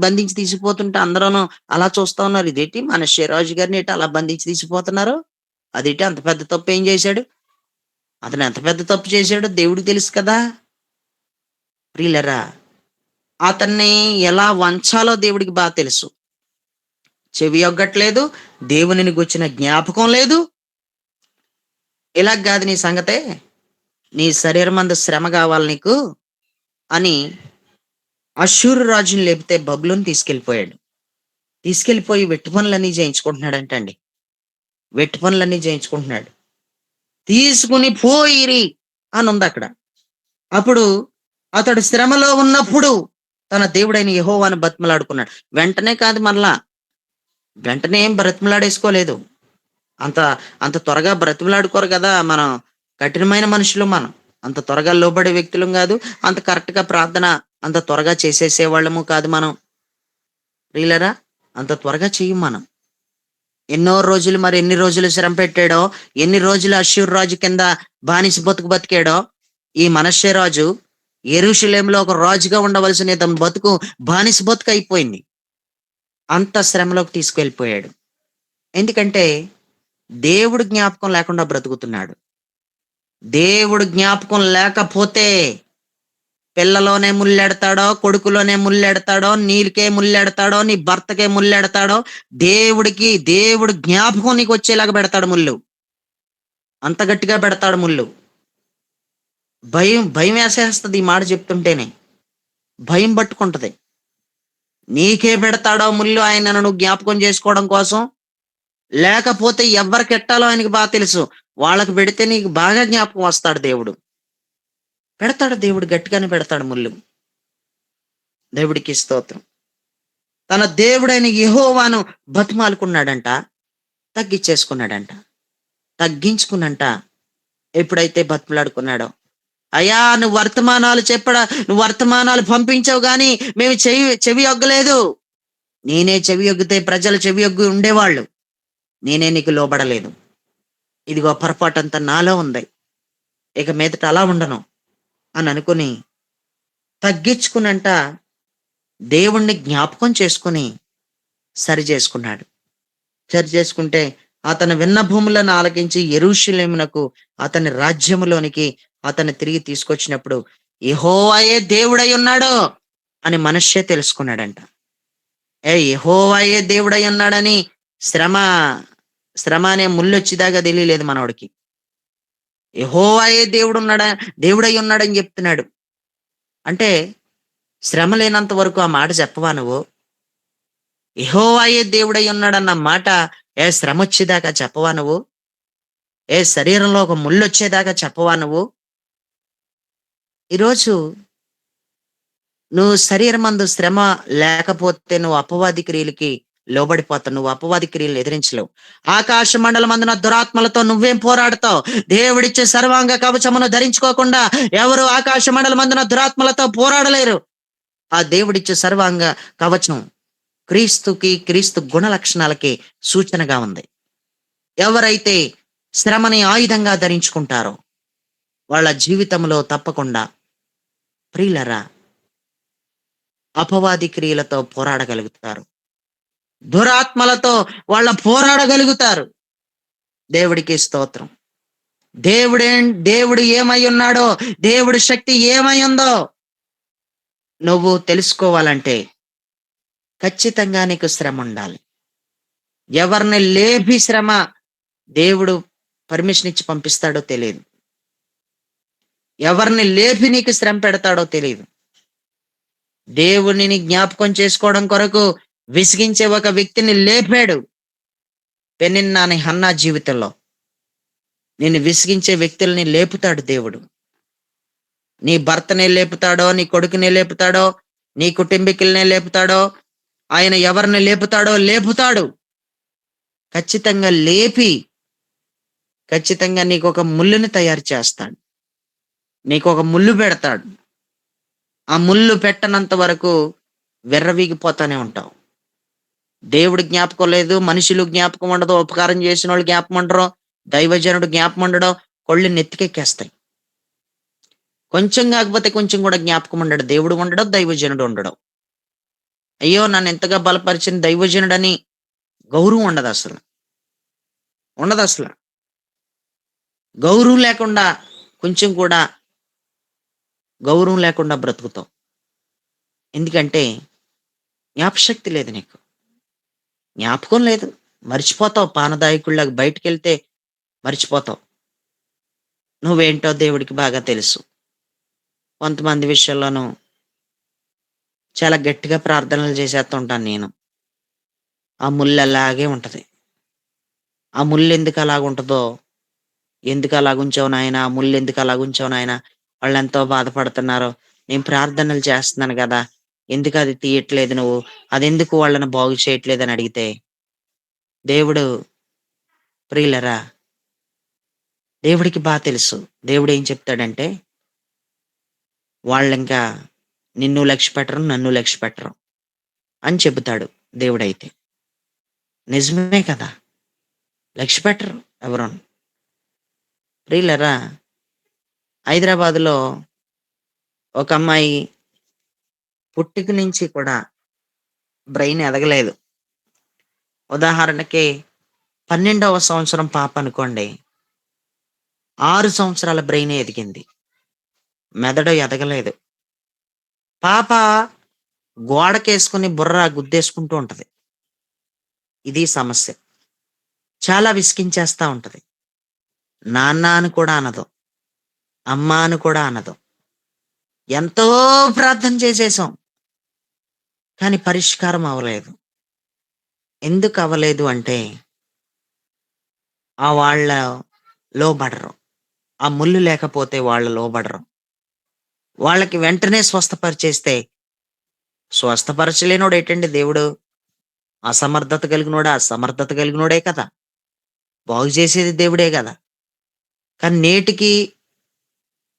బంధించి తీసిపోతుంటే అందరూ అలా చూస్తా ఉన్నారు. ఇదేంటి మనష్షే రాజు గారిని ఏంటి అలా బంధించి తీసిపోతున్నారు? అదేంటి అంత పెద్ద తప్పు ఏం చేశాడు? అతను ఎంత పెద్ద తప్పు చేశాడో దేవుడికి తెలుసు కదా. ప్రియులరా, అతన్ని ఎలా వంచాలో దేవుడికి బాగా తెలుసు. చెవి ఒగ్గట్లేదు, దేవునిని గుర్చిన జ్ఞాపకం లేదు. ఇలా కాదు నీ సంగతే, నీ శరీరం అందు శ్రమ కావాలి నీకు అని అష్షూరు రాజుని లేపితే బబులోను తీసుకెళ్ళిపోయాడు. తీసుకెళ్ళిపోయి వెట్టి పనులన్నీ చేయించుకుంటున్నాడంటండి. వెట్టి పనులన్నీ చేయించుకుంటున్నాడు. తీసుకుని పోయిరి అని ఉంది అక్కడ. అప్పుడు అతడు శ్రమలో ఉన్నప్పుడు తన దేవుడైన యెహోవాను బతిమలాడుకున్నాడు. వెంటనే కాదు మరలా. వెంటనే ఏం బ్రతిమలాడేసుకోలేదు. అంత అంత త్వరగా బ్రతిమలాడుకోరు కదా! మనం కఠినమైన మనుషులం మనం. అంత త్వరగా లోబడే వ్యక్తులం కాదు. అంత కరెక్ట్‌గా ప్రార్థన అంత త్వరగా చేసేసేవాళ్ళము కాదు మనం. ప్రియులారా, అంత త్వరగా చెయ్యం మనం. ఎన్నో రోజులు మరి ఎన్ని రోజులు శ్రమ పెట్టాడో, ఎన్ని రోజులు అష్షూరు రాజు కింద బానిస బతుకు బతికాడో, ఈ మనష్షే రాజు యెరూషలేములో ఒక రాజుగా ఉండవలసిన ఇతని బతుకు బానిస బతుకు అయిపోయింది. అంత శ్రమలోకి తీసుకెళ్ళిపోయాడు. ఎందుకంటే దేవుడు జ్ఞాపకం లేకుండా బ్రతుకుతున్నాడు. దేవుడు జ్ఞాపకం లేకపోతే పిల్లలోనే ముల్లెడతాడో, కొడుకులోనే ముల్లెడతాడో, నీకే ముల్లెడతాడో, నీ భర్తకే ముల్లెడతాడో, దేవుడు జ్ఞాపకం నీకొచ్చేలాగా పెడతాడు ముల్లు. అంత గట్టిగా పెడతాడు ముల్లు. భయమేసేస్తది ఈ మాట చెప్తుంటేనే. భయం పట్టుకుంటది. నీకే పెడతాడో ముల్లు ఆయనను నువ్వు జ్ఞాపకం చేసుకోవడం కోసం. లేకపోతే ఎవ్వరికెట్టాలో ఆయనకి తెలుసు. వాళ్ళకి పెడితే నీకు బాగా జ్ఞాపకం వస్తాడు దేవుడు. పెడతాడు దేవుడు గట్టిగానే పెడతాడు ముల్లు. దేవుడికి స్తోత్రం. తన దేవుడైన యెహోవాను బతిమాలుకున్నాడంట. తగ్గించేసుకున్నాడంట. తగ్గించుకున్నంట ఎప్పుడైతే బతిమలాడుకున్నాడో, అయ్యా నువ్వు వర్తమానాలు పంపించావు గాని మేము చెవి ఒగ్గలేదు. నేనే చెవి ఒగ్గితే ప్రజలు చెవి ఒగ్గి ఉండేవాళ్ళు. నేనే నీకు లోబడలేదు. ఇదిగో పొరపాటంతా నాలో ఉంది. ఇక మీదట అలా ఉండను అని అనుకుని తగ్గించుకున్నంట దేవుణ్ణి జ్ఞాపకం చేసుకుని సరి చేసుకున్నాడు. సరి చేసుకుంటే అతను విన్న భూములను ఆలకించి యెరూషలేమునకు అతని రాజ్యములోనికి అతన్ని తిరిగి తీసుకొచ్చినప్పుడు యెహోవాయే దేవుడై ఉన్నాడు అని మనష్షే తెలుసుకున్నాడంట. యెహోవాయే దేవుడై ఉన్నాడని శ్రమ శ్రమ అనే ముళ్ళొచ్చేదాకా తెలియలేదు మనోడికి. యెహోవాయే దేవుడై ఉన్నాడని చెప్తున్నాడు. అంటే శ్రమ లేనంత వరకు ఆ మాట చెప్పవా నువ్వు? యెహోవాయే దేవుడై ఉన్నాడన్న మాట శ్రమ వచ్చేదాకా చెప్పవా నువ్వు? శరీరంలో ఒక ముళ్ళొచ్చేదాకా చెప్పవా నువ్వు? ఈరోజు నువ్వు శరీరమందు శ్రమ లేకపోతే నువ్వు అపవాది క్రియలకి లోబడిపోతావు. నువ్వు అపవాది క్రియలు ఎదిరించలేవు. ఆకాశ మండలమందున దురాత్మలతో నువ్వేం పోరాడతావు? దేవుడిచ్చే సర్వాంగ కవచమును ధరించుకోకుండా ఎవరు ఆకాశ మండలమందున దురాత్మలతో పోరాడలేరు. ఆ దేవుడిచ్చే సర్వాంగ కవచం క్రీస్తు గుణ లక్షణాలకి సూచనగా ఉంది. ఎవరైతే శ్రమని ఆయుధంగా ధరించుకుంటారో వాళ్ళ జీవితంలో తప్పకుండా ప్రియులరా అపవాది క్రియలతో పోరాడగలుగుతారు. దురాత్మలతో పోరాడగలుగుతారు. దేవుడికి స్తోత్రం. దేవుడు ఏమై ఉన్నాడో, దేవుడి శక్తి ఏమై ఉందో నువ్వు తెలుసుకోవాలంటే ఖచ్చితంగా నీకు శ్రమ ఉండాలి. ఎవరిని లేపి శ్రమ దేవుడు పర్మిషన్ ఇచ్చి పంపిస్తాడో తెలియదు. ఎవరిని లేపి నీకు శ్రమ పెడతాడో తెలియదు. దేవునిని జ్ఞాపకం చేసుకోవడం కొరకు విసిగించే ఒక వ్యక్తిని లేపాడు పెనిన్నా అనే హన్నా జీవితంలో. నిన్ను విసిగించే వ్యక్తుల్ని లేపుతాడు దేవుడు. నీ భర్తనే లేపుతాడో, నీ కొడుకునే లేపుతాడో, నీ కుటుంబీకులనే లేపుతాడో, ఆయన ఎవరిని లేపుతాడు. ఖచ్చితంగా లేపి ఖచ్చితంగా నీకు ఒక ముళ్ళుని తయారు చేస్తాడు. నీకు ఒక ముళ్ళు పెడతాడు. ఆ ముళ్ళు పెట్టనంత వరకు విర్రవీగిపోతానే ఉంటావు. దేవుడు జ్ఞాపకం లేదు, మనుషులు జ్ఞాపకం ఉండదు, ఉపకారం చేసిన వాళ్ళు జ్ఞాపకం ఉండరు, దైవజనుడు జ్ఞాపకం ఉండడం, కొళ్ళు నెత్తికెక్కేస్తాయి. కొంచెం కాకపోతే కొంచెం కూడా జ్ఞాపకం ఉండడు. దేవుడు ఉండడం, దైవజనుడు ఉండడం. అయ్యో నన్ను ఎంతగా బలపరిచిన దైవజనుడని గౌరవం ఉండదు అసలు. గౌరవం లేకుండా కొంచెం కూడా గౌరవం లేకుండా బ్రతుకుతావు. ఎందుకంటే జ్ఞాపశక్తి లేదు నీకు. జ్ఞాపకం లేదు. మర్చిపోతావు. పానదాయకుల్లాగా బయటికి వెళ్తే మర్చిపోతావు. నువ్వేంటో దేవుడికి బాగా తెలుసు. కొంతమంది విషయాల్లోనూ చాలా గట్టిగా ప్రార్థనలు చేసేస్తుంటాను నేను. ఆ ముళ్ళు అలాగే ఉంటది. ఆ ముళ్ళు ఎందుకు అలాగుంటదో, ఎందుకు అలాగుంచావు నాయనా? ఆ ముళ్ళు ఎందుకు అలాగుంచావు నాయనా? వాళ్ళెంతో బాధపడుతున్నారు. నేను ప్రార్థనలు చేస్తున్నాను గదా! ఎందుకది తీయట్లేదు నువ్వు? అదెందుకు వాళ్ళని బాగు చేయట్లేదని అడిగితే, దేవుడు ప్రియులరా, దేవుడికి తెలుసు. దేవుడేం చెప్తాడంటే, వాళ్ళింకా నిన్ను లక్ష్యపెట్టరు, నన్ను లక్ష్యపెట్టరు అని చెబుతాడు దేవుడైతే. నిజమే కదా! లక్ష్యపెట్టరు ఎవరును. ప్రియులరా, హైదరాబాద్‌లో ఒక అమ్మాయి పుట్టిక నుంచి కూడా బ్రెయిన్ ఎదగలేదు. ఉదాహరణకి 12వ సంవత్సరం పాప అనుకోండి. 6 సంవత్సరాల బ్రెయినే ఎదిగింది. మెదడు ఎదగలేదు. పాప గోడకేసుకొని బుర్ర గుద్దేసుకుంటూ ఉంటది. ఇది సమస్య. చాలా విసిగించేస్తా ఉంటది. నాన్న అని కూడా అనదు. అమ్మ అని కూడా అనదు. ఎంతో ప్రార్థన చేసేసాం. కానీ పరిష్కారం అవ్వలేదు. ఎందుకు అవ్వలేదు అంటే, వాళ్ళ లోబడరు. ఆ ముల్లు లేకపోతే వాళ్ళు లోబడరు. వాళ్ళకి వెంటనే స్వస్థపరిచేస్తే, స్వస్థపరచలేనోడేటండి దేవుడు? అసమర్థత కలిగినోడా? అసమర్థత కలిగినోడే కదా! బాగు చేసేది దేవుడే గదా! కానీ నేటికి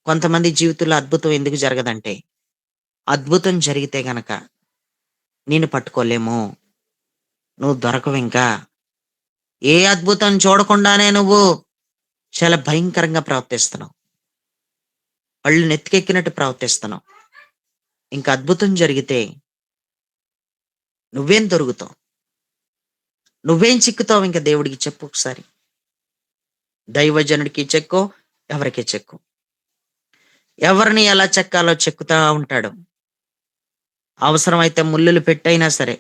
కొంతమంది జీవితంలో అద్భుతం ఎందుకు జరగదంటే, అద్భుతం జరిగితే గనక నిన్ను పట్టుకోలేము. నువ్వు దొరకవింకా. ఏ అద్భుతం చూడకుండానే నువ్వు చాలా భయంకరంగా ప్రవర్తిస్తున్నావు. కళ్ళు నెత్తికెక్కినట్టు ప్రవర్తిస్తున్నావు. ఇంక అద్భుతం జరిగితే నువ్వేం దొరుకుతావు? నువ్వేం చిక్కుతావు ఇంక దేవుడికి చెప్పు ఒకసారి? దైవజనుడికి చెక్కో, ఎవరికీ చెక్కో. ఎవరిని ఎలా చెక్కాలో చెక్కుతా ఉంటాడు. అవసరమైతే ముల్లులు పెట్టైనా సరే,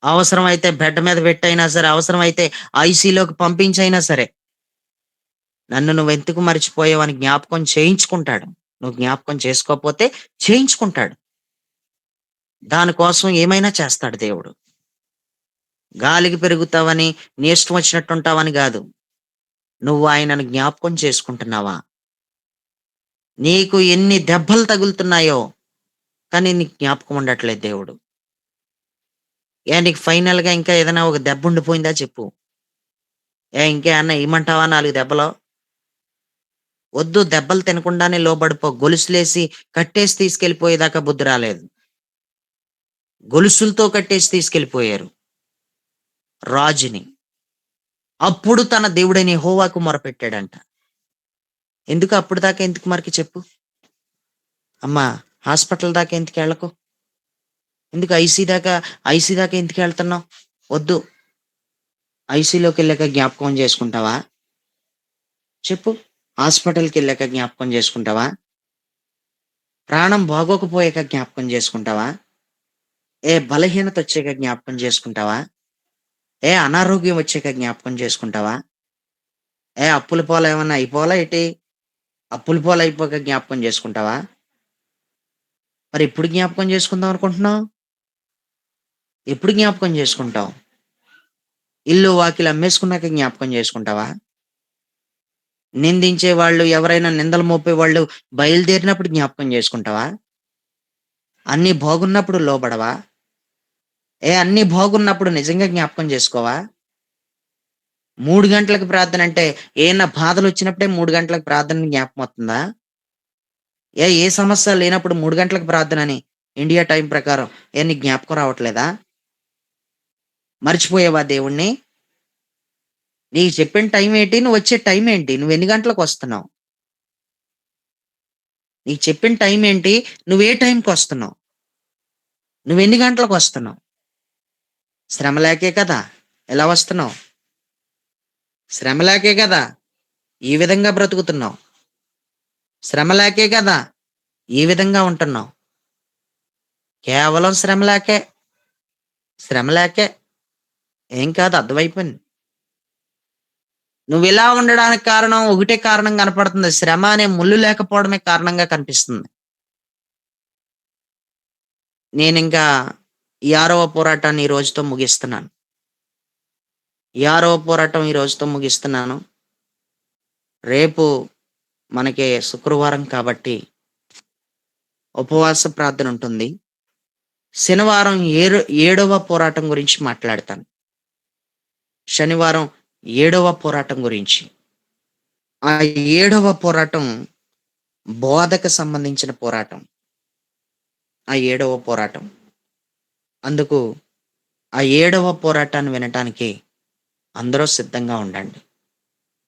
అవసరమైతే బెడ్ మీద పెట్టైనా సరే, అవసరమైతే ఐసీలోకి పంపించైనా సరే, నన్ను నువ్వెందుకు మర్చిపోయావని జ్ఞాపకం చేయించుకుంటాడు. నువ్వు జ్ఞాపకం చేసుకోకపోతే చేయించుకుంటాడు. దానికోసం ఏమైనా చేస్తాడు దేవుడు. గాలికి పెరుగుతావని, నీ ఇష్టం వచ్చినట్టుంటావని గాదు. నువ్వు ఆయనను జ్ఞాపకం చేసుకుంటున్నావా? నీకు ఎన్ని దెబ్బలు తగులుతున్నాయో, కానీ నీకు జ్ఞాపకం ఉండట్లేదు దేవుడు. నీకు ఫైనల్‌గా ఇంకా ఏదైనా ఒక దెబ్బ ఉండిపోయిందా చెప్పు? ఇంకేమన్నా ఎయమంటావా 4 దెబ్బలు? వద్దు, దెబ్బలు తినకుండానే లోబడిపో. గొలుసులేసి కట్టేసి తీసుకెళ్ళిపోయేదాకా బుద్ధి రాలేదు. గొలుసులతో కట్టేసి తీసుకెళ్ళిపోయారు రాజుని. అప్పుడు తన దేవుడైన యెహోవాకు మొరపెట్టాడంట. ఎందుకు అప్పటిదాకా ఎందుకు మరికి చెప్పు? అమ్మా, హాస్పిటల్ దాకా ఎందుకెళ్ళకు? ఎందుకు ఐసీ దాకా ఎందుకెళ్తున్నావు? వద్దు. ఐసీలోకెళ్ళాక జ్ఞాపకం చేసుకుంటావా? చెప్పు. హాస్పిటల్‌కెళ్ళాక జ్ఞాపకం చేసుకుంటావా? ప్రాణం బాగోకపోయాక జ్ఞాపకం చేసుకుంటావా? బలహీనత వచ్చాక జ్ఞాపకం చేసుకుంటావా? అనారోగ్యం వచ్చాక జ్ఞాపకం చేసుకుంటావా? అప్పుల పాలేమన్నా అయిపోవాలా ఏటి? అప్పుల పాలైపోయాక జ్ఞాపకం చేసుకుంటావా? మరి ఎప్పుడు జ్ఞాపకం చేసుకుందాం అనుకుంటున్నావు? ఎప్పుడు జ్ఞాపకం చేసుకుంటావు? ఇల్లు వాకిలి అమ్మేసుకున్నాక జ్ఞాపకం చేసుకుంటావా? నిందించే వాళ్ళు, ఎవరైనా నిందలు మోపేవాళ్ళు బయలుదేరినప్పుడు జ్ఞాపకం చేసుకుంటావా? అన్నీ బాగున్నప్పుడు లోబడవా? అన్నీ బాగున్నప్పుడు నిజంగా జ్ఞాపకం చేసుకోవా? 3 గంటలకు ప్రార్థన అంటే, ఏయన్నా బాధలొచ్చినప్పుడే 3 గంటలకు ప్రార్థన జ్ఞాపకం వత్తందా? ఏ సమస్య లేనప్పుడు 3 గంటలకు ప్రార్థనని ఇండియా టైం ప్రకారం నీకు జ్ఞాపకం రావట్లేదా? మర్చిపోయావా దేవుడిని? నీకు చెప్పిన టైం ఏంటి? నువ్వొచ్చే టైం ఏంటి? నువ్వెన్ని గంటలకొస్తున్నావు? నీకు చెప్పిన టైం ఏంటి? నువ్వే టైంకొస్తున్నావు? నువ్వెన్ని గంటలకొస్తున్నావు? శ్రమ లేకే కదా! ఇలా వస్తున్నావు. శ్రమ లేకే కదా! ఈ విధంగా బ్రతుకుతున్నావు. శ్రమ లేకే కదా! ఈ విధంగా ఉంటున్నావు. కేవలం శ్రమ లేకే. శ్రమ లేకే. ఏం కాదు, అర్థమైపోయింది. నువ్విలా ఉండడానికి కారణం ఒకటే కారణం కనపడుతుంది. శ్రమ అనే ముల్లు లేకపోవడమే కారణంగా కనిపిస్తుంది. నేనింకా ఈ 6వ పోరాటాన్ని ఈ రోజుతో ముగిస్తున్నాను. ఈ 6వ పోరాటం ఈ రోజుతో ముగిస్తున్నాను. రేపు మనకి శుక్రవారం కాబట్టి ఉపవాస ప్రార్థన ఉంటుంది. శనివారం 7వ పోరాటం గురించి మాట్లాడతాను. శనివారం 7వ పోరాటం గురించి. ఆ 7వ పోరాటం బోధకు సంబంధించిన పోరాటం. ఆ 7వ పోరాటం. అందుకు ఆ 7వ పోరాటాన్ని వినటానికి అందరూ సిద్ధంగా ఉండండి.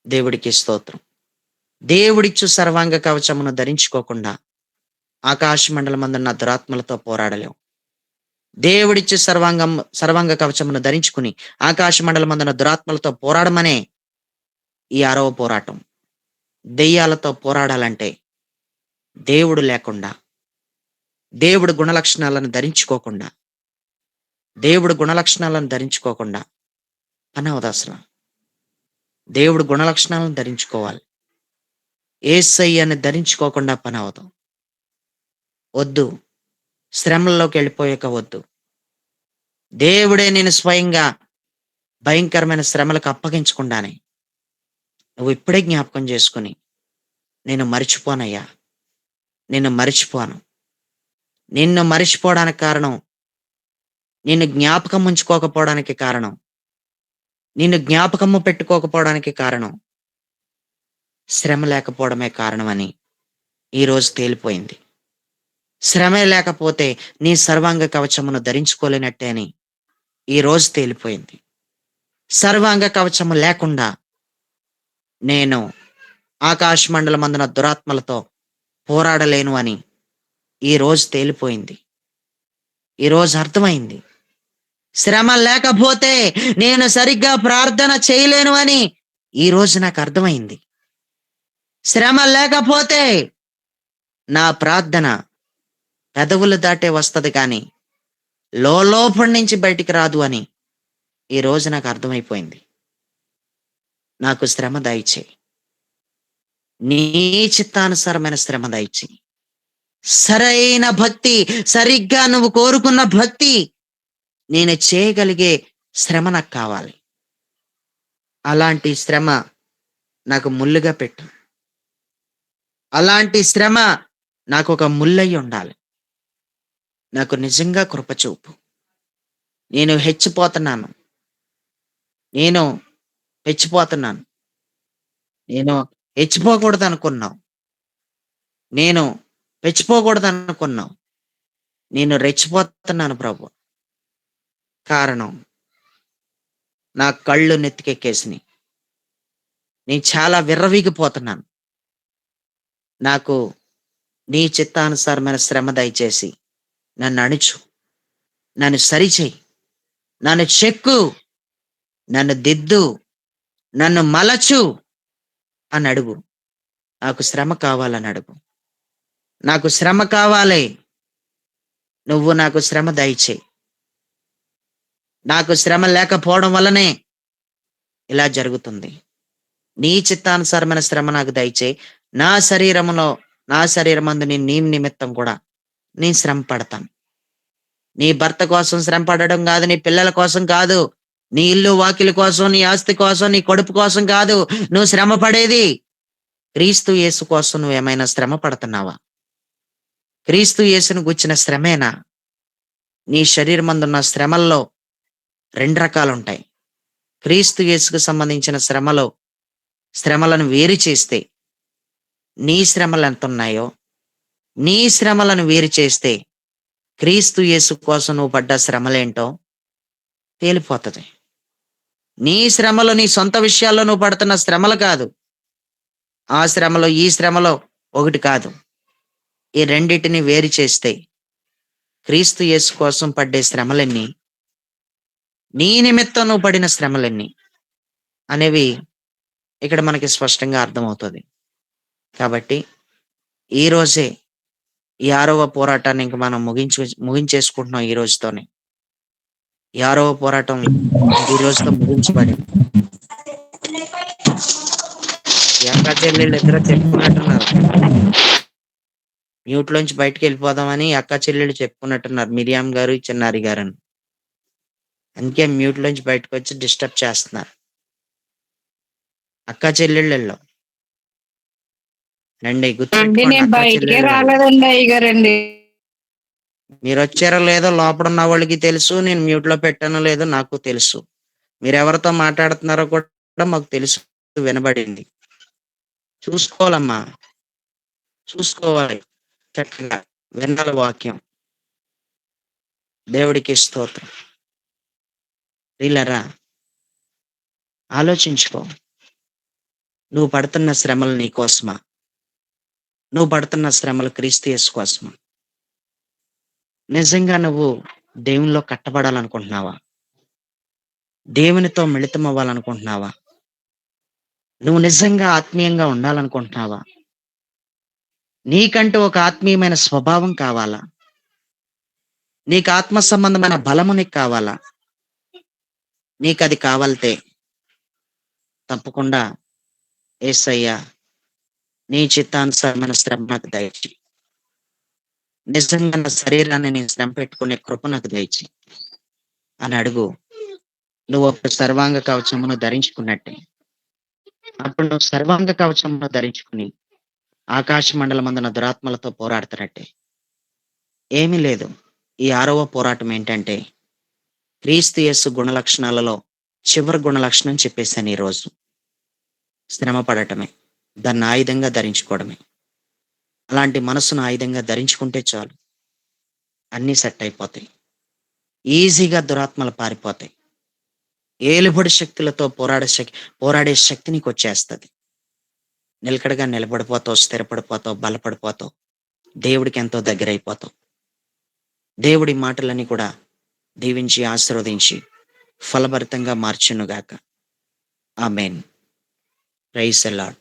దేవుడికి స్తోత్రం. దేవుడిచ్చు సర్వాంగ కవచమును ధరించుకోకుండా ఆకాశ మండలమందున్న దురాత్మలతో పోరాడలేం. దేవుడిచ్చు సర్వాంగ కవచమును ధరించుకుని ఆకాశ మండలమందున్న దురాత్మలతో పోరాడమనే ఈ 6వ పోరాటం. దెయ్యాలతో పోరాడాలంటే దేవుడు లేకుండా, దేవుడు గుణలక్షణాలను ధరించుకోకుండా, దేవుడు గుణలక్షణాలను ధరించుకోకుండా పనవదు అసలు. దేవుడు గుణలక్షణాలను ధరించుకోవాలి. యేసయ్యని ధరించుకోకుండా పనవదు. వద్దు. శ్రమల్లోకి వెళ్ళిపోయాక వద్దు. దేవుడే నేను స్వయంగా భయంకరమైన శ్రమలకు అప్పగించకుండానే నువ్వు ఇప్పుడే జ్ఞాపకం చేసుకుని, నేను మరిచిపోనయ్యా, నిన్ను మరిచిపోను. నిన్ను మరిచిపోవడానికి కారణం, నిన్ను జ్ఞాపకం ఉంచుకోకపోవడానికి కారణం, నిన్ను జ్ఞాపకము పెట్టుకోకపోవడానికి కారణం శ్రమ లేకపోవడమే కారణమని ఈరోజు తేలిపోయింది. శ్రమే లేకపోతే నీ సర్వాంగ కవచమును ధరించుకోలేనట్టే అని ఈరోజు తేలిపోయింది. సర్వాంగ కవచము లేకుండా నేను ఆకాశ మండలమందున దురాత్మలతో పోరాడలేను అని ఈరోజు తేలిపోయింది. ఈరోజు అర్థమైంది. శ్రమ లేకపోతే నేను సరిగ్గా ప్రార్థన చేయలేను అని ఈరోజు నాకు అర్థమైంది. శ్రమ లేకపోతే నా ప్రార్థన పెదవులు దాటే వస్తది కానీ లోపల నుంచి బయటికి రాదు అని ఈరోజు నాకు అర్థమైపోయింది. నాకు శ్రమ దయచేయి. నీ చిత్తానుసారమైన శ్రమ దయచేయి. సరైన భక్తి, సరిగ్గా నువ్వు కోరుకున్న భక్తి నేను చేయగలిగే శ్రమ నాకు కావాలి. అలాంటి శ్రమ నాకు ముళ్ళుగా పెట్టు. అలాంటి శ్రమ నాకు ఒక ముళ్ళయి ఉండాలి. నాకు నిజంగా కృప చూపు. నేను హెచ్చిపోతున్నాను. నేను హెచ్చిపోతున్నాను. నేను హెచ్చిపోకూడదు అనుకున్నావు. నేను రెచ్చిపోకూడదు అనుకున్నావు. నేను రెచ్చిపోతున్నాను ప్రభు. కారణం, నా కళ్ళు నెత్తికెక్కేసినాయి. నేను చాలా విర్రవీగిపోతున్నాను. నాకు నీ చిత్తానుసారమైన శ్రమ దయచేసి నన్ను అణుచు, నన్ను సరిచేయి, నన్ను చెక్కు, నన్ను దిద్దు, నన్ను మలచు అని అడుగు. నాకు శ్రమ కావాలని అడుగు. నాకు శ్రమ కావాలి. నువ్వు నాకు శ్రమ దయచేయి. నాకు శ్రమ లేకపోవడం వల్లనే ఇలా జరుగుతుంది. నీ చిత్తానుసారమైన శ్రమ నాకు దయచేయి. నా శరీరమందు నీ నిమిత్తం కూడా నేను శ్రమ పడతాను. నీ భర్త కోసం శ్రమ పడడం కాదు, నీ పిల్లల కోసం కాదు, నీ ఇల్లు వాకిలి కోసం, నీ ఆస్తి కోసం, నీ కడుపు కోసం కాదు నువ్వు శ్రమ పడేది. క్రీస్తు యేసు కోసం నువ్వు ఏమైనా శ్రమ పడుతున్నావా? క్రీస్తు యేసును గుచ్చిన శ్రమేనా? నీ శరీరమందున్న శ్రమల్లో 2 రకాలు ఉంటాయి. క్రీస్తు యేసుకు సంబంధించిన శ్రమలను వేరు చేస్తే నీ శ్రమలు ఎంత ఉన్నాయో, నీ శ్రమలను వేరు చేస్తే క్రీస్తు యేసు కోసం నువ్వు పడ్డ శ్రమలేంటో తేలిపోతుంది. నీ శ్రమలో, నీ సొంత విషయాల్లో నువ్వు పడుతున్న శ్రమలు కాదు. ఆ శ్రమలో ఈ శ్రమలో ఒకటి కాదు. ఈ రెండిటిని వేరు చేస్తే క్రీస్తు యేసు కోసం పడ్డే శ్రమలన్నీ, నీ నిమిత్తం నువ్వు పడిన శ్రమలన్నీ అనేవి ఇక్కడ మనకి స్పష్టంగా అర్థమవుతుంది. కాబట్టి ఈ రోజే ఈ 6వ పోరాటాన్ని ఇంక మనం ముగించేసుకుంటున్నాం. ఈ రోజుతోనే ఈ 6వ పోరాటం ఈ రోజుతో ముగించబడింది. ఈ అక్క చెల్లెళ్ళు ఇద్దరు చెప్పుకున్నట్టున్నారు. మ్యూట్‌లోంచి బయటికెళ్ళిపోదామని అక్కా చెల్లెళ్ళు చెప్పుకున్నట్టున్నారు. మిరియాం గారు, చిన్నారి గారని. అందుకే మ్యూట్‌లోంచి బయటకొచ్చి డిస్టర్బ్ చేస్తున్నారు. అక్కా చెల్లెళ్ళీళ్ళు. రండి అండి గుర్తుపెట్టుకోండి నేను అక్కా బయటికే చెల్లెళ్ళు వాళ్ళు. రాలేదండి అయ్యగారండి. మీరొచ్చారో లేదో లోపడున్న వాళ్ళకి తెలుసు. నేను మ్యూట్‌లో పెట్టానో లేదో నాకు తెలుసు. మీరెవరితో మాట్లాడుతున్నారో కూడా మాకు తెలుసు. వినబడింది. చూసుకోవాలమ్మా. చూసుకోవాలి. చక్కగా వినాలి వాక్యం. దేవుడికి స్తోత్రం. ప్రియులారా ఆలోచించుకో. నువ్వు పడుతున్న శ్రమలు నీ కోసమా? నువ్వు పడుతున్న శ్రమలు క్రీస్తు యేసు కోసమా? నిజంగా నువ్వు దేవునిలో కట్టబడాలనుకుంటున్నావా? దేవునితో మిళితమవ్వాలనుకుంటున్నావా? నువ్వు నిజంగా ఆత్మీయంగా ఉండాలనుకుంటున్నావా? నీకంటూ ఒక ఆత్మీయమైన స్వభావం కావాలా? నీకు ఆత్మ సంబంధమైన బలము నీకు కావాలా? నీకది కావాలితే తప్పకుండా యేసయ్య నీ చిత్తానుసారమైన శ్రమ నాకు దయచేయి. నిజంగా నా శరీరాన్ని నేను శ్రమ పెట్టుకునే కృప నాకు దయచేయి అని అడుగు. నువ్వు ఒక సర్వాంగ కవచమును ధరించుకున్నట్టే. అప్పుడు నువ్వు సర్వాంగ కవచమును ధరించుకుని ఆకాశ మండలమందున దురాత్మలతో పోరాడుతున్నట్టే. ఏమీ లేదు. ఈ 6వ పోరాటం ఏంటంటే క్రీస్తు యేసు గుణలక్షణాలలో చివరి గుణలక్షణం చెప్పేసాను ఈరోజు. శ్రమ పడటమే. దాన్ని ఆయుధంగా ధరించుకోవడమే. అలాంటి మనసును ఆయుధంగా ధరించుకుంటే చాలు. అన్నీ సెట్ అయిపోతాయి. ఈజీగా దురాత్మలు పారిపోతాయి. ఏలుబడి శక్తులతో పోరాడే శక్తి నీకొచ్చేస్తది. నిలకడగా నిలబడిపోతావు, స్థిరపడిపోతావు, బలపడిపోతావు. దేవుడికి ఎంతో దగ్గరైపోతావు. దేవుడి మాటలన్నీ కూడా దీవించి, ఆశీర్వదించి, ఫలభరితంగా మార్చునుగాక. ఆమేన్. Praise the lord.